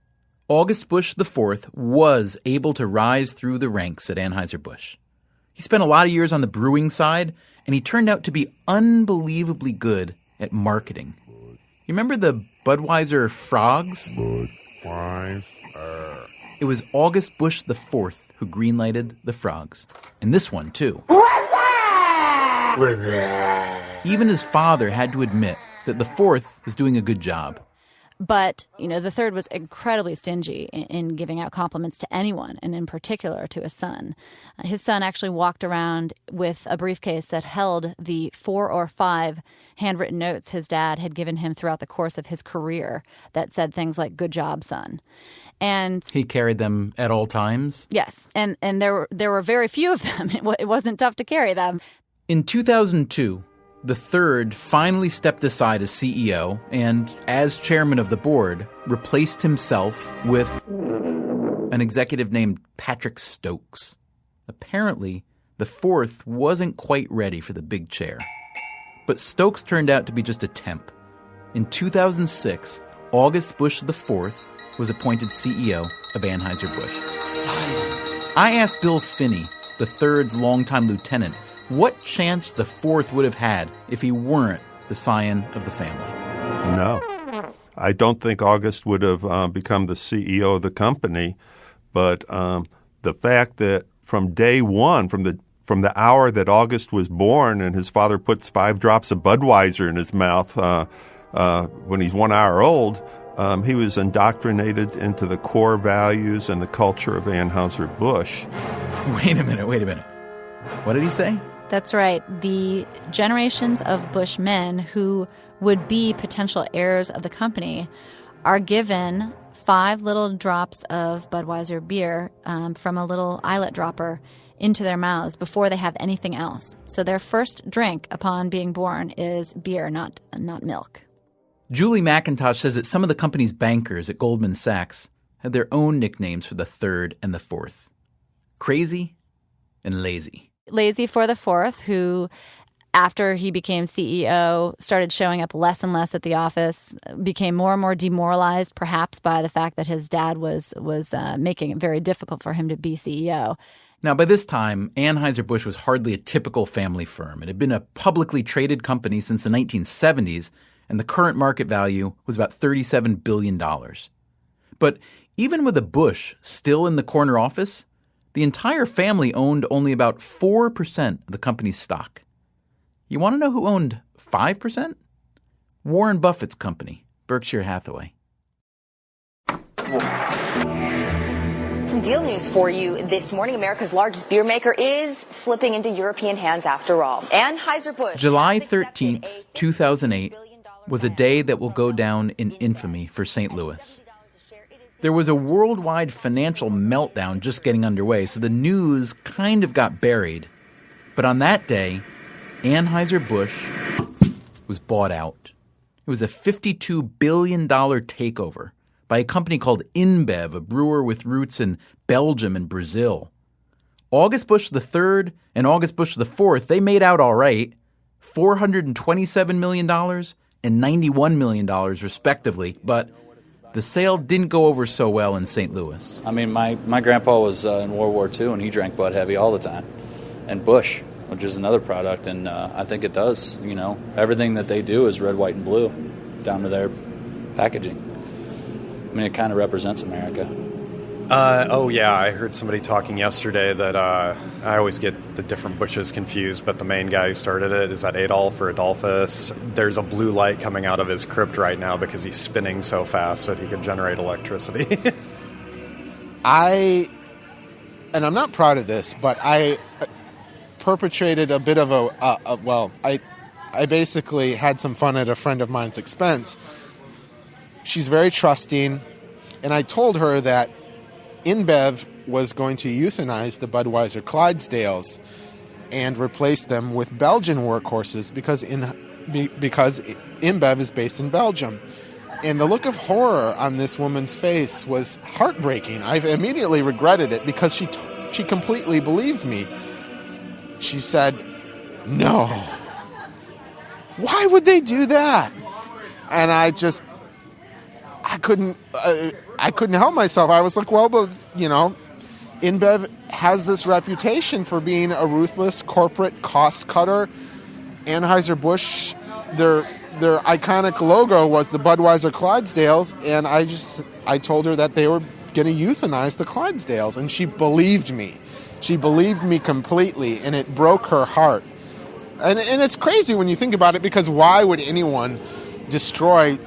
August Busch IV was able to rise through the ranks at Anheuser-Busch. He spent a lot of years on the brewing side, and he turned out to be unbelievably good at marketing. You remember the Budweiser frogs? Budweiser. It was August Busch IV who greenlighted the frogs. And this one, too. Even his father had to admit that the fourth was doing a good job.
But, the third was incredibly stingy in giving out compliments to anyone, and in particular to his son. His son actually walked around with a briefcase that held the 4 or 5 handwritten notes his dad had given him throughout the course of his career that said things like, "Good job, son." And
he carried them at all times?
Yes, and there were very few of them. It wasn't tough to carry them.
In 2002, the third finally stepped aside as CEO and, as chairman of the board, replaced himself with an executive named Patrick Stokes. Apparently, the fourth wasn't quite ready for the big chair. But Stokes turned out to be just a temp. In 2006, August Busch IV was appointed CEO of Anheuser-Busch. I asked Bill Finney, the third's longtime lieutenant, what chance the fourth would have had if he weren't the scion of the family.
No. I don't think August would have become the CEO of the company, but the fact that from day one, from the hour that August was born and his father puts 5 drops of Budweiser in his mouth when he's 1 hour old, he was indoctrinated into the core values and the culture of Anheuser-Busch.
Wait a minute. What did he say?
That's right. The generations of Busch men who would be potential heirs of the company are given 5 little drops of Budweiser beer from a little eyelet dropper into their mouths before they have anything else. So their first drink upon being born is beer, not milk.
Julie McIntosh says that some of the company's bankers at Goldman Sachs had their own nicknames for the third and the fourth. Crazy and lazy.
Lazy for the fourth, who, after he became CEO, started showing up less and less at the office, became more and more demoralized, perhaps by the fact that his dad was making it very difficult for him to be CEO.
Now, by this time, Anheuser-Busch was hardly a typical family firm. It had been a publicly traded company since the 1970s, and the current market value was about $37 billion. But even with a Busch still in the corner office, the entire family owned only about 4% of the company's stock. You want to know who owned 5%? Warren Buffett's company, Berkshire Hathaway.
Some deal news for you this morning. America's largest beer maker is slipping into European hands after all. Anheuser-Busch.
July 13th, 2008 was a day that will go down in infamy for St. Louis. There was a worldwide financial meltdown just getting underway, so the news kind of got buried. But on that day, Anheuser-Busch was bought out. It was a $52 billion takeover by a company called InBev, a brewer with roots in Belgium and Brazil. August Busch III and August Busch IV, they made out all right, $427 million and $91 million respectively, but the sale didn't go over so well in St. Louis.
I mean, my grandpa was in World War II, and he drank Bud Heavy all the time. And Busch, which is another product, and I think it does, everything that they do is red, white, and blue, down to their packaging. I mean, it kind of represents America.
Oh, yeah. I heard somebody talking yesterday that I always get the different Bushes confused, but the main guy who started it, is that Adolf or Adolphus? There's a blue light coming out of his crypt right now because he's spinning so fast that he could generate electricity.
And I'm not proud of this, but I perpetrated a bit of I basically had some fun at a friend of mine's expense. She's very trusting, and I told her that InBev was going to euthanize the Budweiser Clydesdales and replace them with Belgian workhorses because InBev is based in Belgium. And the look of horror on this woman's face was heartbreaking. I immediately regretted it because she completely believed me. She said, "No. Why would they do that?" And I couldn't help myself. I was like, well, but, InBev has this reputation for being a ruthless corporate cost cutter. Anheuser-Busch, their iconic logo was the Budweiser Clydesdales, and I told her that they were going to euthanize the Clydesdales, and she believed me. She believed me completely, and it broke her heart. And it's crazy when you think about it, because why would anyone destroy,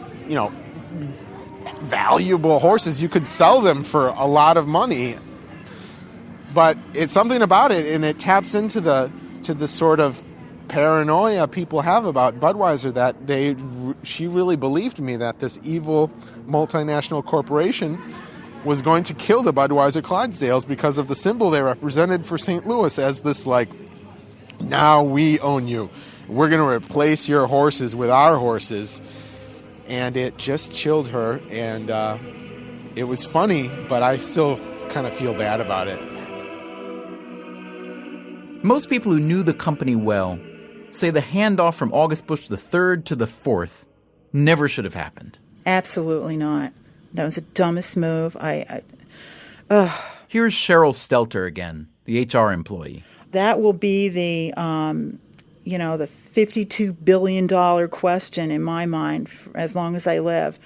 valuable horses? You could sell them for a lot of money. But it's something about it, and it taps into the sort of paranoia people have about Budweiser, that she really believed me that this evil multinational corporation was going to kill the Budweiser Clydesdales because of the symbol they represented for St. Louis as this, now we own you. We're going to replace your horses with our horses. And it just chilled her, and it was funny, but I still kind of feel bad about it.
Most people who knew the company well say the handoff from August Busch III to the fourth never should have happened.
Absolutely not. That was the dumbest move.
Here's Cheryl Stelter again, the HR employee.
That will be the the $52 billion question in my mind as long as I live.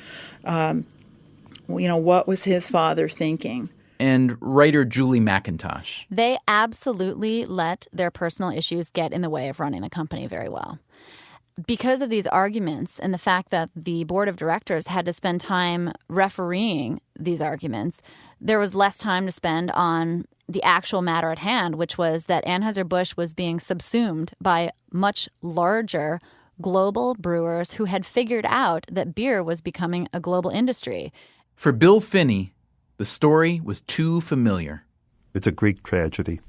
What was his father thinking?
And writer Julie McIntosh.
They absolutely let their personal issues get in the way of running the company very well. Because of these arguments and the fact that the board of directors had to spend time refereeing these arguments, there was less time to spend on the actual matter at hand, which was that Anheuser-Busch was being subsumed by much larger global brewers who had figured out that beer was becoming a global industry.
For Bill Finney, the story was too familiar.
It's a Greek tragedy.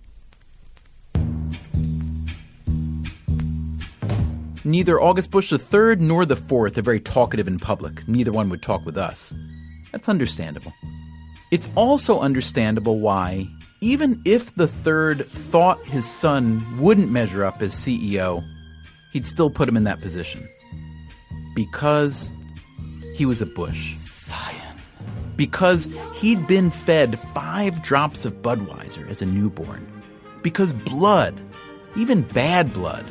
Neither August Busch III nor the fourth are very talkative in public. Neither one would talk with us. That's understandable. It's also understandable why, even if the third thought his son wouldn't measure up as CEO, he'd still put him in that position. Because he was a Busch. Because he'd been fed 5 drops of Budweiser as a newborn. Because blood, even bad blood,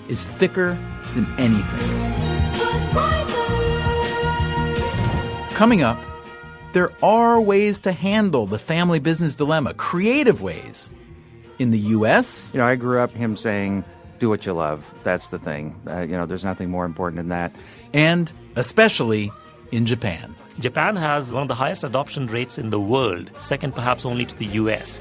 is thicker than anything. Coming up, there are ways to handle the family business dilemma, creative ways. In the U.S.,
I grew up him saying, do what you love. That's the thing. There's nothing more important than that.
And especially in Japan.
Japan has one of the highest adoption rates in the world, second perhaps only to the U.S.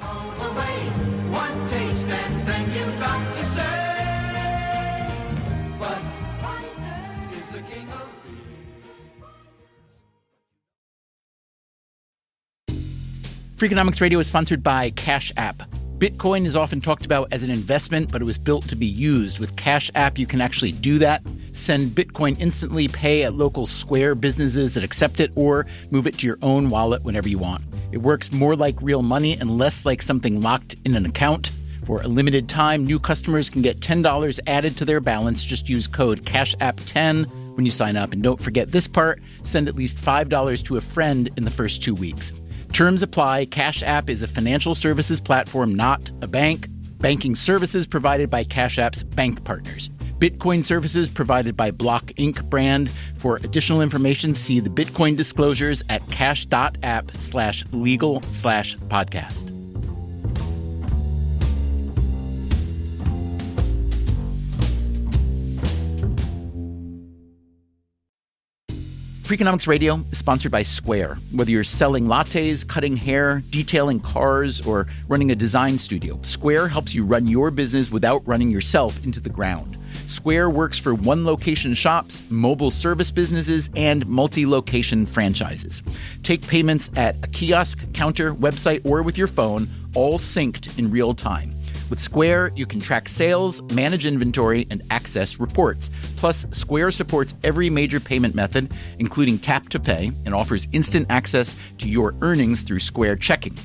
Freakonomics Radio is sponsored by Cash App. Bitcoin is often talked about as an investment, but it was built to be used. With Cash App, you can actually do that. Send Bitcoin instantly, pay at local Square businesses that accept it, or move it to your own wallet whenever you want. It works more like real money and less like something locked in an account. For a limited time, new customers can get $10 added to their balance. Just use code CASHAPP10 when you sign up. And don't forget this part, send at least $5 to a friend in the first 2 weeks. Terms apply. Cash App is a financial services platform, not a bank. Banking services provided by Cash App's bank partners. Bitcoin services provided by Block Inc. brand. For additional information, see the Bitcoin disclosures at cash.app/legal/podcast. Freakonomics Radio is sponsored by Square. Whether you're selling lattes, cutting hair, detailing cars, or running a design studio, Square helps you run your business without running yourself into the ground. Square works for one-location shops, mobile service businesses, and multi-location franchises. Take payments at a kiosk, counter, website, or with your phone, all synced in real time. With Square, you can track sales, manage inventory, and access reports. Plus, Square supports every major payment method, including tap to pay, and offers instant access to your earnings through Square Checking.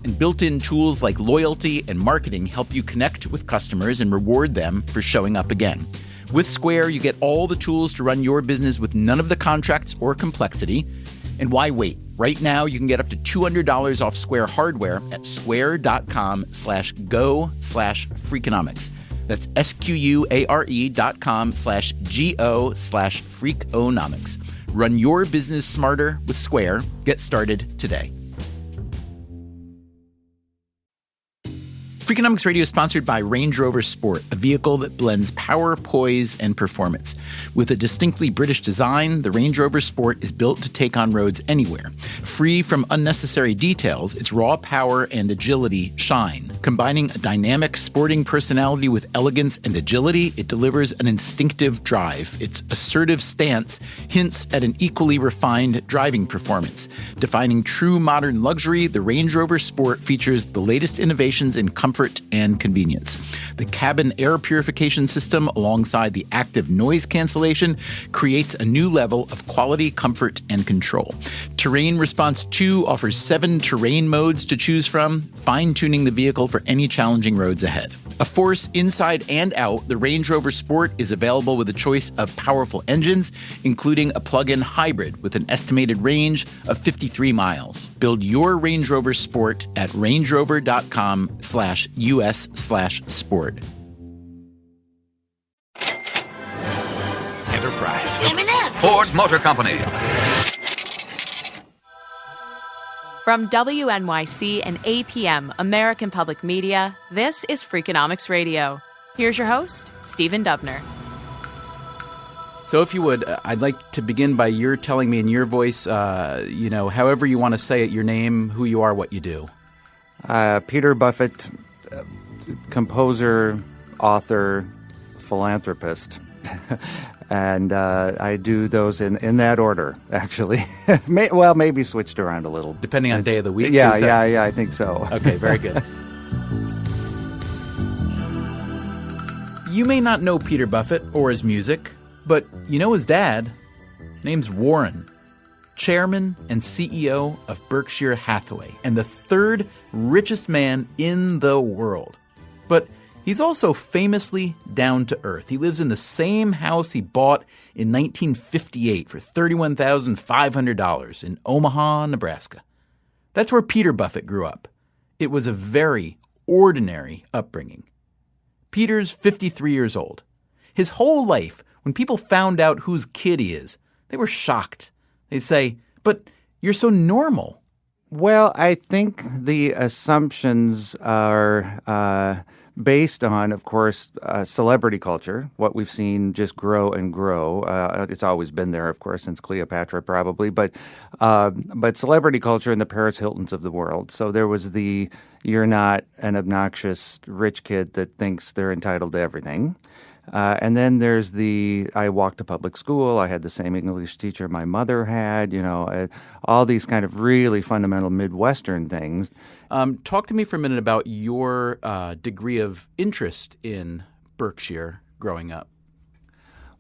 And built-in tools like loyalty and marketing help you connect with customers and reward them for showing up again. With Square, you get all the tools to run your business with none of the contracts or complexity. And why wait? Right now, you can get up to $200 off Square hardware at square.com/go/freakonomics. That's SQUARE.com/GO/freakonomics. Run your business smarter with Square. Get started today. Freakonomics Radio is sponsored by Range Rover Sport, a vehicle that blends power, poise, and performance. With a distinctly British design, the Range Rover Sport is built to take on roads anywhere. Free from unnecessary details, its raw power and agility shine. Combining a dynamic sporting personality with elegance and agility, it delivers an instinctive drive. Its assertive stance hints at an equally refined driving performance. Defining true modern luxury, the Range Rover Sport features the latest innovations in comfort and convenience. The cabin air purification system, alongside the active noise cancellation, creates a new level of quality, comfort, and control. Terrain Response 2 offers 7 terrain modes to choose from, fine-tuning the vehicle for any challenging roads ahead. A force inside and out, the Range Rover Sport is available with a choice of powerful engines, including a plug-in hybrid with an estimated range of 53 miles. Build your Range Rover Sport at rangerover.com/US/sport.
Enterprise. Ford Motor Company.
From WNYC and APM, American Public Media, this is Freakonomics Radio. Here's your host, Stephen Dubner.
So if you would, I'd like to begin by your telling me in your voice, however you want to say it, your name, who you are, what you do.
Peter Buffett, composer, author, philanthropist. And I do those in that order, actually. Maybe switched around a little.
Depending on day of the week?
Yeah, I think so.
Okay, very good. You may not know Peter Buffett or his music, but you know his dad. Name's Warren, chairman and CEO of Berkshire Hathaway, and the third richest man in the world. But he's also famously down to earth. He lives in the same house he bought in 1958 for $31,500 in Omaha, Nebraska. That's where Peter Buffett grew up. It was a very ordinary upbringing. Peter's 53 years old. His whole life, when people found out whose kid he is, they were shocked. They'd say, "But you're so normal."
Well, I think the assumptions are based on, of course, celebrity culture, what we've seen just grow and grow. It's always been there, of course, since Cleopatra probably, but celebrity culture and the Paris Hiltons of the world. So there was the you're not an obnoxious rich kid that thinks they're entitled to everything. And then there's I walked to public school. I had the same English teacher my mother had, all these kind of really fundamental Midwestern things.
Talk to me for a minute about your degree of interest in Berkshire growing up.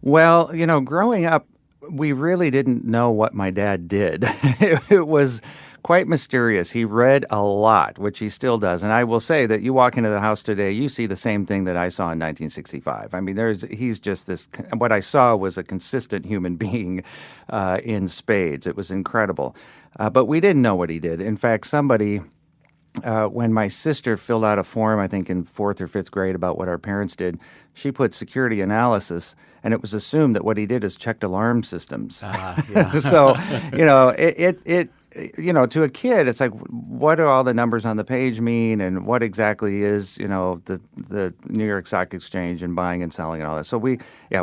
Well, growing up, we really didn't know what my dad did. It was quite mysterious. He read a lot, which he still does. And I will say that you walk into the house today, you see the same thing that I saw in 1965. I mean, he's just this, what I saw was a consistent human being in spades. It was incredible. But we didn't know what he did. In fact, somebody when my sister filled out a form, I think in 4th or 5th grade, about what our parents did, she put security analysis, and it was assumed that what he did is checked alarm systems. So, to a kid, it's like, what do all the numbers on the page mean, and what exactly is, the New York Stock Exchange and buying and selling and all that. So we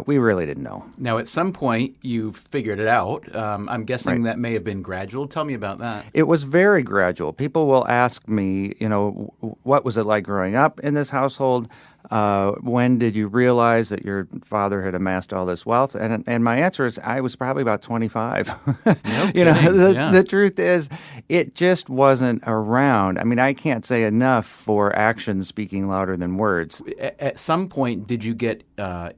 really didn't know.
Now, at some point, you figured it out. I'm guessing that may have been gradual. Tell me about that.
It was very gradual. People will ask me, what was it like growing up in this household? When did you realize that your father had amassed all this wealth? And my answer is, I was probably about 25. The truth is, it just wasn't around. I mean, I can't say enough for actions speaking louder than words.
At some point, did you get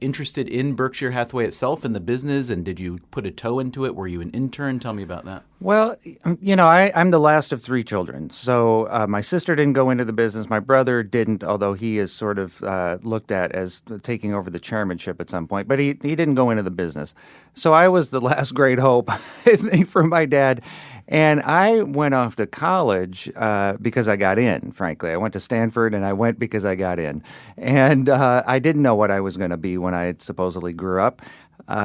interested in Berkshire Hathaway itself and the business, and did you put a toe into it? Were you an intern? Tell me about that.
Well, I'm the last of 3 children. So my sister didn't go into the business. My brother didn't, although he is sort of looked at as taking over the chairmanship at some point. But he didn't go into the business. So I was the last great hope, I think, for my dad. And I went off to college because I got in, frankly. I went to Stanford, and I went because I got in. And I didn't know what I was going to be when I supposedly grew up.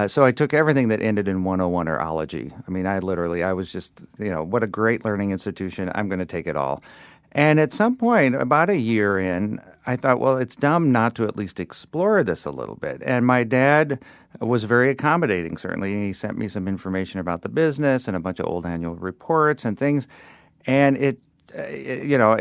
So I took everything that ended in 101 or ology. I mean, I was just, what a great learning institution. I'm going to take it all. And at some point, about a year in, I thought, well, it's dumb not to at least explore this a little bit. And my dad was very accommodating, certainly. He sent me some information about the business and a bunch of old annual reports and things. And it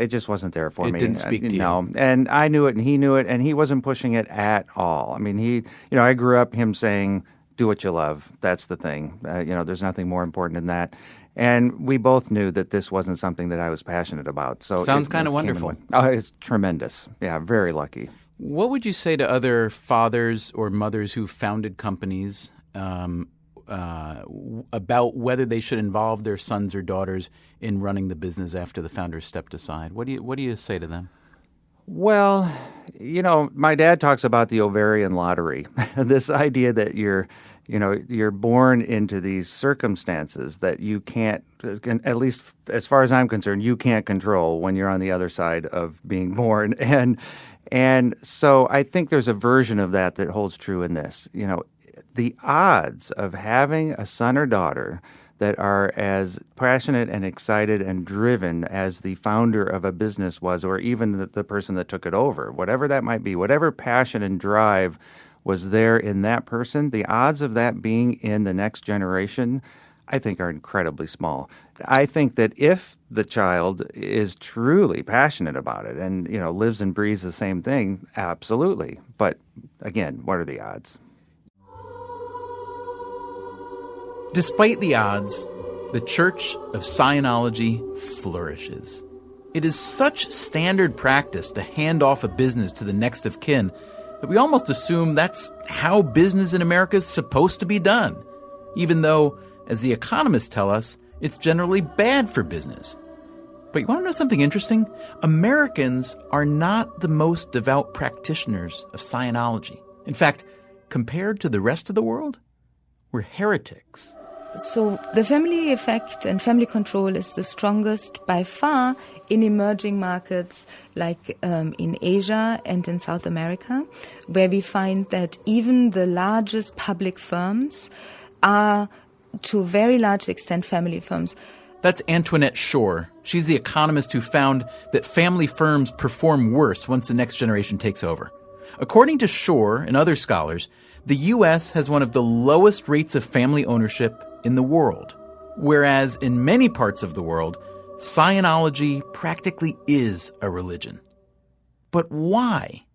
just wasn't there for me.
It didn't speak to you.
No. And I knew it, and he knew it, and he wasn't pushing it at all. I mean, I grew up him saying, do what you love. That's the thing. There's nothing more important than that. And we both knew that this wasn't something that I was passionate about. So
sounds kind of wonderful.
Oh, it's tremendous. Yeah, very lucky.
What would you say to other fathers or mothers who founded companies about whether they should involve their sons or daughters in running the business after the founders stepped aside? What do you say to them?
Well, my dad talks about the ovarian lottery, this idea that you're born into these circumstances that you can't, at least as far as I'm concerned, you can't control when you're on the other side of being born. And so I think there's a version of that holds true in this. The odds of having a son or daughter that are as passionate and excited and driven as the founder of a business was, or even the person that took it over, whatever that might be, whatever passion and drive was there in that person, the odds of that being in the next generation, I think, are incredibly small. I think that if the child is truly passionate about it and, lives and breathes the same thing, absolutely. But again, what are the odds?
Despite the odds, the Church of Scionology flourishes. It is such standard practice to hand off a business to the next of kin that we almost assume that's how business in America is supposed to be done, even though, as the economists tell us, it's generally bad for business. But you want to know something interesting? Americans are not the most devout practitioners of Scionology. In fact, compared to the rest of the world, we're heretics.
So the family effect and family control is the strongest by far in emerging markets like in Asia and in South America, where we find that even the largest public firms are, to a very large extent, family firms.
That's Antoinette Shore. She's the economist who found that family firms perform worse once the next generation takes over. According to Shore and other scholars, the U.S. has one of the lowest rates of family ownership in the world, whereas in many parts of the world, Scionology practically is a religion. But why?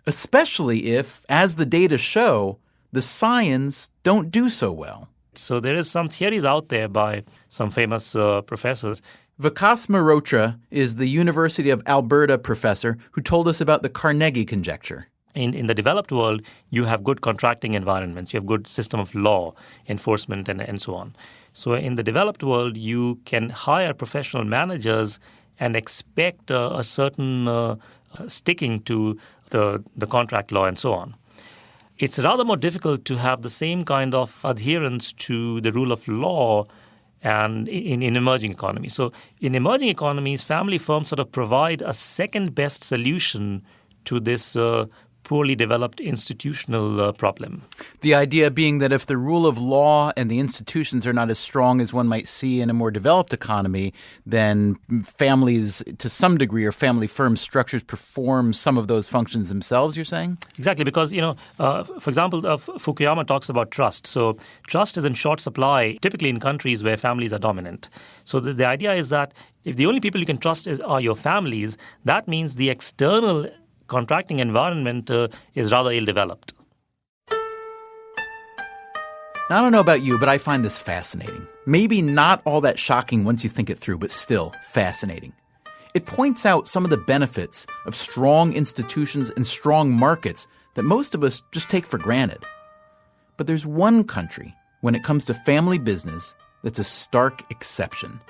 Especially if, as the data show, the Scions don't do so well.
So there is some theories out there by some famous professors.
Vikas Mehrotra is the University of Alberta professor who told us about the Carnegie conjecture.
In the developed world, you have good contracting environments. You have good system of law enforcement and so on. So in the developed world, you can hire professional managers and expect a certain sticking to the contract law and so on. It's rather more difficult to have the same kind of adherence to the rule of law and in emerging economies. So in emerging economies, family firms sort of provide a second-best solution to this poorly developed institutional problem.
The idea being that if the rule of law and the institutions are not as strong as one might see in a more developed economy, then families, to some degree, or family firm structures perform some of those functions themselves, you're saying?
Exactly, because, for example, Fukuyama talks about trust. So trust is in short supply, typically in countries where families are dominant. So the idea is that if the only people you can trust are your families, that means the external contracting environment is rather ill-developed.
Now, I don't know about you, but I find this fascinating. Maybe not all that shocking once you think it through, but still fascinating. It points out some of the benefits of strong institutions and strong markets that most of us just take for granted. But there's one country, when it comes to family business, that's a stark exception.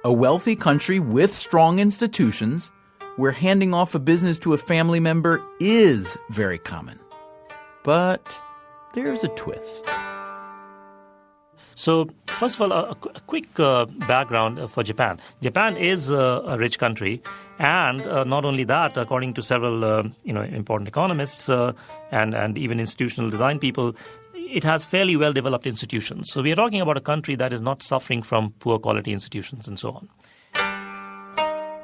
A wealthy country with strong institutions where handing off a business to a family member is very common. But there's a twist.
So, first of all, a quick background for Japan. Japan is a rich country, and not only that, according to several important economists and even institutional design people, it has fairly well-developed institutions. So we are talking about a country that is not suffering from poor quality institutions and so on.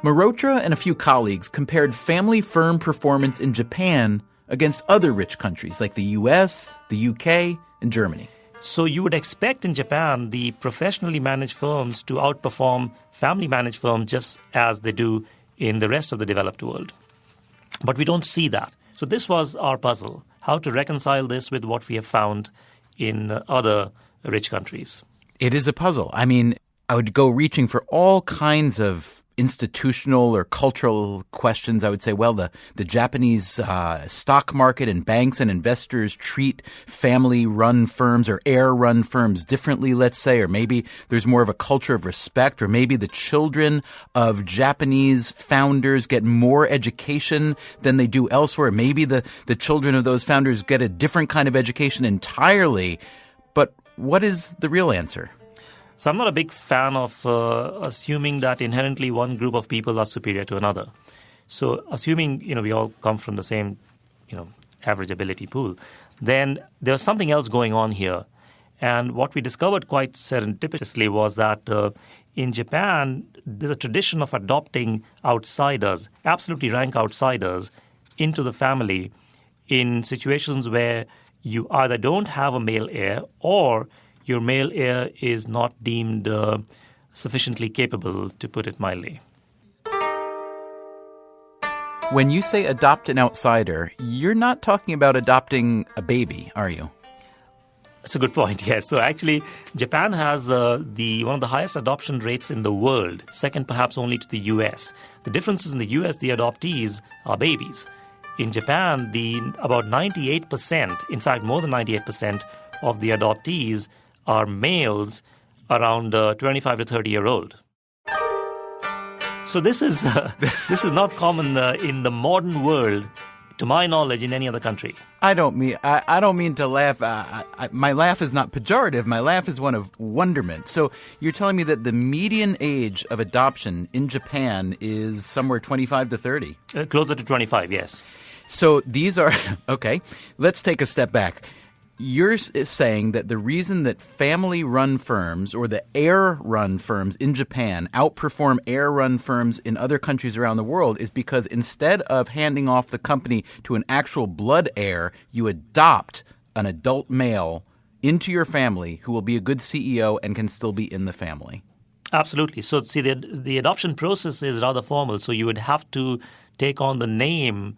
Mehrotra and a few colleagues compared family firm performance in Japan against other rich countries like the US, the UK, and Germany.
So you would expect in Japan the professionally managed firms to outperform family managed firms just as they do in the rest of the developed world. But we don't see that. So this was our puzzle, how to reconcile this with what we have found in other rich countries.
It is a puzzle. I mean, I would go reaching for all kinds of institutional or cultural questions. I would say, well, the Japanese stock market and banks and investors treat family-run firms or heir-run firms differently, let's say, or maybe there's more of a culture of respect, or maybe the children of Japanese founders get more education than they do elsewhere. Maybe the children of those founders get a different kind of education entirely. But what is the real answer?
So I'm not a big fan of assuming that inherently one group of people are superior to another. So assuming, we all come from the same, average ability pool, then there's something else going on here. And what we discovered quite serendipitously was that in Japan, there's a tradition of adopting outsiders, absolutely rank outsiders, into the family in situations where you either don't have a male heir or your male heir is not deemed sufficiently capable, to put it mildly.
When you say adopt an outsider, you're not talking about adopting a baby, are you?
That's a good point, yes. So actually, Japan has one of the highest adoption rates in the world, second perhaps only to the U.S. The difference is in the U.S., the adoptees are babies. In Japan, about 98%, in fact more than 98% of the adoptees are males around 25 to 30-year-old. So this is not common in the modern world, to my knowledge, in any other country.
I don't mean to laugh. My laugh is not pejorative. My laugh is one of wonderment. So you're telling me that the median age of adoption in Japan is somewhere 25 to 30?
Closer to 25, yes.
So these are okay. Let's take a step back. You're saying that the reason that family-run firms or the heir-run firms in Japan outperform heir-run firms in other countries around the world is because instead of handing off the company to an actual blood heir, you adopt an adult male into your family who will be a good CEO and can still be in the family.
Absolutely. So, see, the adoption process is rather formal. So you would have to take on the name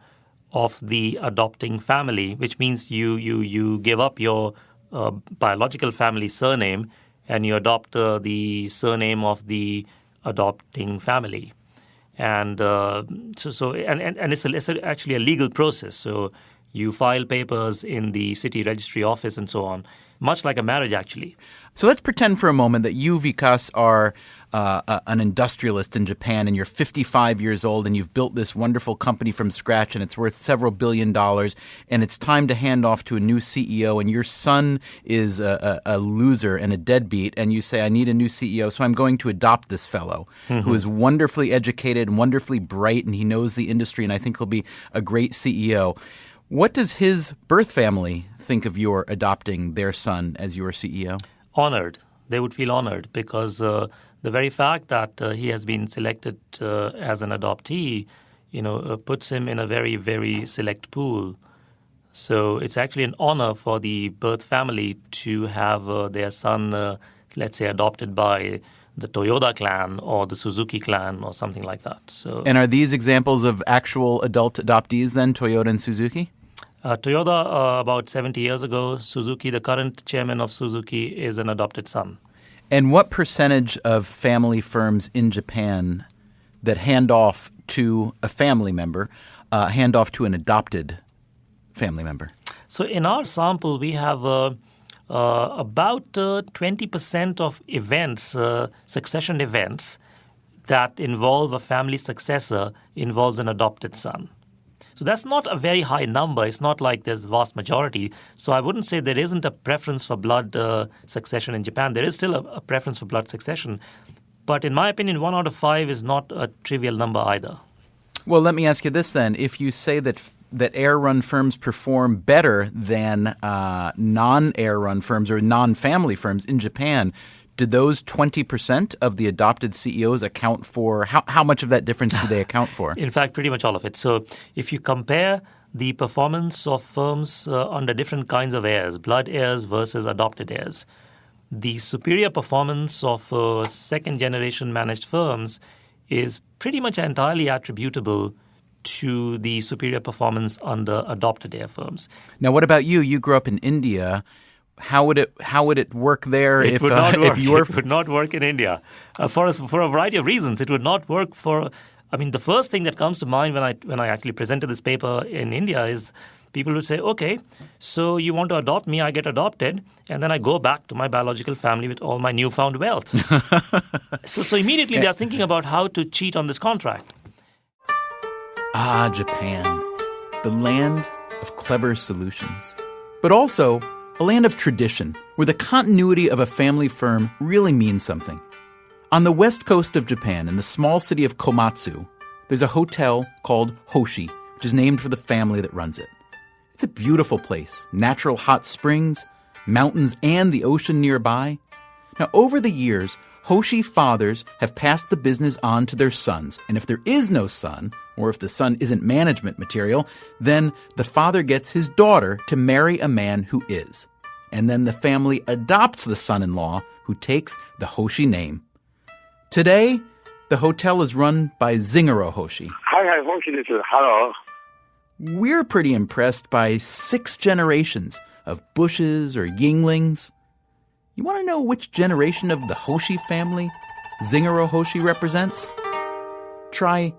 of the adopting family, which means you give up your biological family surname and you adopt the surname of the adopting family. And it's actually a legal process. So you file papers in the city registry office and so on, much like a marriage actually.
So let's pretend for a moment that you, Vikas, are an industrialist in Japan and you're 55 years old and you've built this wonderful company from scratch and it's worth several $billion and it's time to hand off to a new CEO and your son is a loser and a deadbeat and you say, I need a new CEO, so I'm going to adopt this fellow who is wonderfully educated and wonderfully bright and he knows the industry and I think he'll be a great CEO. What does his birth family think of your adopting their son as your CEO?
Honored. They would feel honored because the very fact that he has been selected as an adoptee, puts him in a very, very select pool. So it's actually an honor for the birth family to have their son, let's say, adopted by the Toyota clan or the Suzuki clan or something like that. So,
and are these examples of actual adult adoptees then, Toyota and Suzuki?
Toyota, about 70 years ago. Suzuki, the current chairman of Suzuki, is an adopted son.
And what percentage of family firms in Japan that hand off to a family member hand off to an adopted family member?
So in our sample, we have about 20% of events, succession events, that involve a family successor involves an adopted son. So that's not a very high number. It's not like there's a vast majority. So I wouldn't say there isn't a preference for blood succession in Japan. There is still a preference for blood succession. But in my opinion, 1 out of 5 is not a trivial number either.
Well, let me ask you this then. If you say that heir-run firms perform better than non-heir-run firms or non-family firms in Japan, did those 20% of the adopted CEOs account for – how much of that difference do they account for?
In fact, pretty much all of it. So if you compare the performance of firms under different kinds of heirs, blood heirs versus adopted heirs, the superior performance of second-generation managed firms is pretty much entirely attributable to the superior performance under adopted heir firms.
Now, what about you? You grew up in India. How would it work there?
It would not work. It would not work in India for a variety of reasons. It would not work for. I mean, the first thing that comes to mind when I actually presented this paper in India is people would say, "Okay, so you want to adopt me? I get adopted, and then I go back to my biological family with all my newfound wealth." so immediately they are thinking about how to cheat on this contract.
Ah, Japan, the land of clever solutions, but also a land of tradition, where the continuity of a family firm really means something. On the west coast of Japan, in the small city of Komatsu, there's a hotel called Hoshi, which is named for the family that runs it. It's a beautiful place, natural hot springs, mountains, and the ocean nearby. Now, over the years, Hoshi fathers have passed the business on to their sons, and if there is no son, or if the son isn't management material, then the father gets his daughter to marry a man who is. And then the family adopts the son-in-law who takes the Hoshi name. Today, the hotel is run by Zingaro Hoshi.
Hi, Hoshi, this is Hello.
We're pretty impressed by 6 generations of Bushes or Yinglings. You want to know which generation of the Hoshi family Zingaro Hoshi represents? Try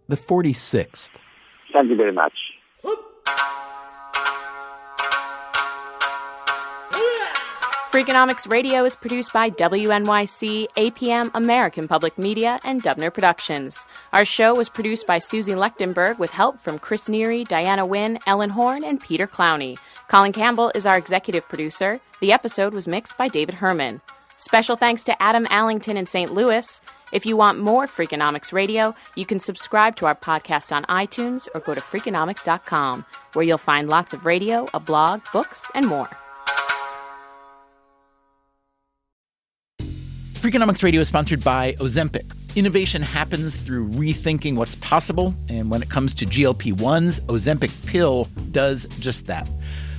the 46th.
Thank you very much.
Freakonomics Radio is produced by WNYC, APM, American Public Media, and Dubner Productions. Our show was produced by Susie Lechtenberg with help from Chris Neary, Diana Wynn, Ellen Horn, and Peter Clowney. Colin Campbell is our executive producer. The episode was mixed by David Herman. Special thanks to Adam Allington in St. Louis. If you want more Freakonomics Radio, you can subscribe to our podcast on iTunes or go to Freakonomics.com, where you'll find lots of radio, a blog, books, and more.
Freakonomics Radio is sponsored by Ozempic. Innovation happens through rethinking what's possible, and when it comes to GLP-1s, Ozempic pill does just that.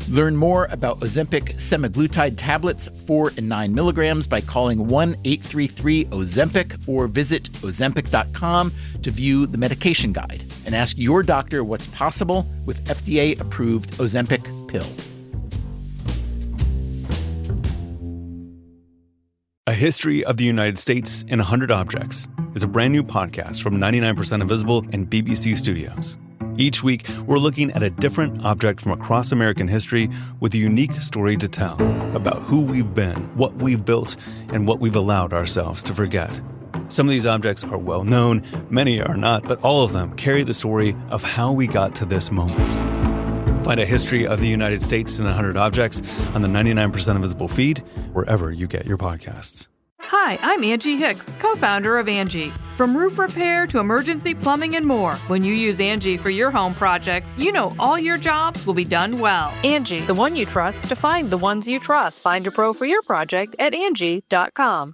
Learn more about Ozempic semaglutide tablets, 4 and 9 milligrams, by calling 1-833-OZEMPIC or visit Ozempic.com to view the medication guide and ask your doctor what's possible with FDA-approved Ozempic pill.
A History of the United States in 100 Objects is a brand new podcast from 99% Invisible and BBC Studios. Each week, we're looking at a different object from across American history with a unique story to tell about who we've been, what we've built, and what we've allowed ourselves to forget. Some of these objects are well known, many are not, but all of them carry the story of how we got to this moment. Find a history of the United States in 100 objects on the 99% Invisible feed, wherever you get your podcasts.
Hi, I'm Angie Hicks, co-founder of Angie. From roof repair to emergency plumbing and more, when you use Angie for your home projects, you know all your jobs will be done well. Angie, the one you trust to find the ones you trust. Find a pro for your project at Angie.com.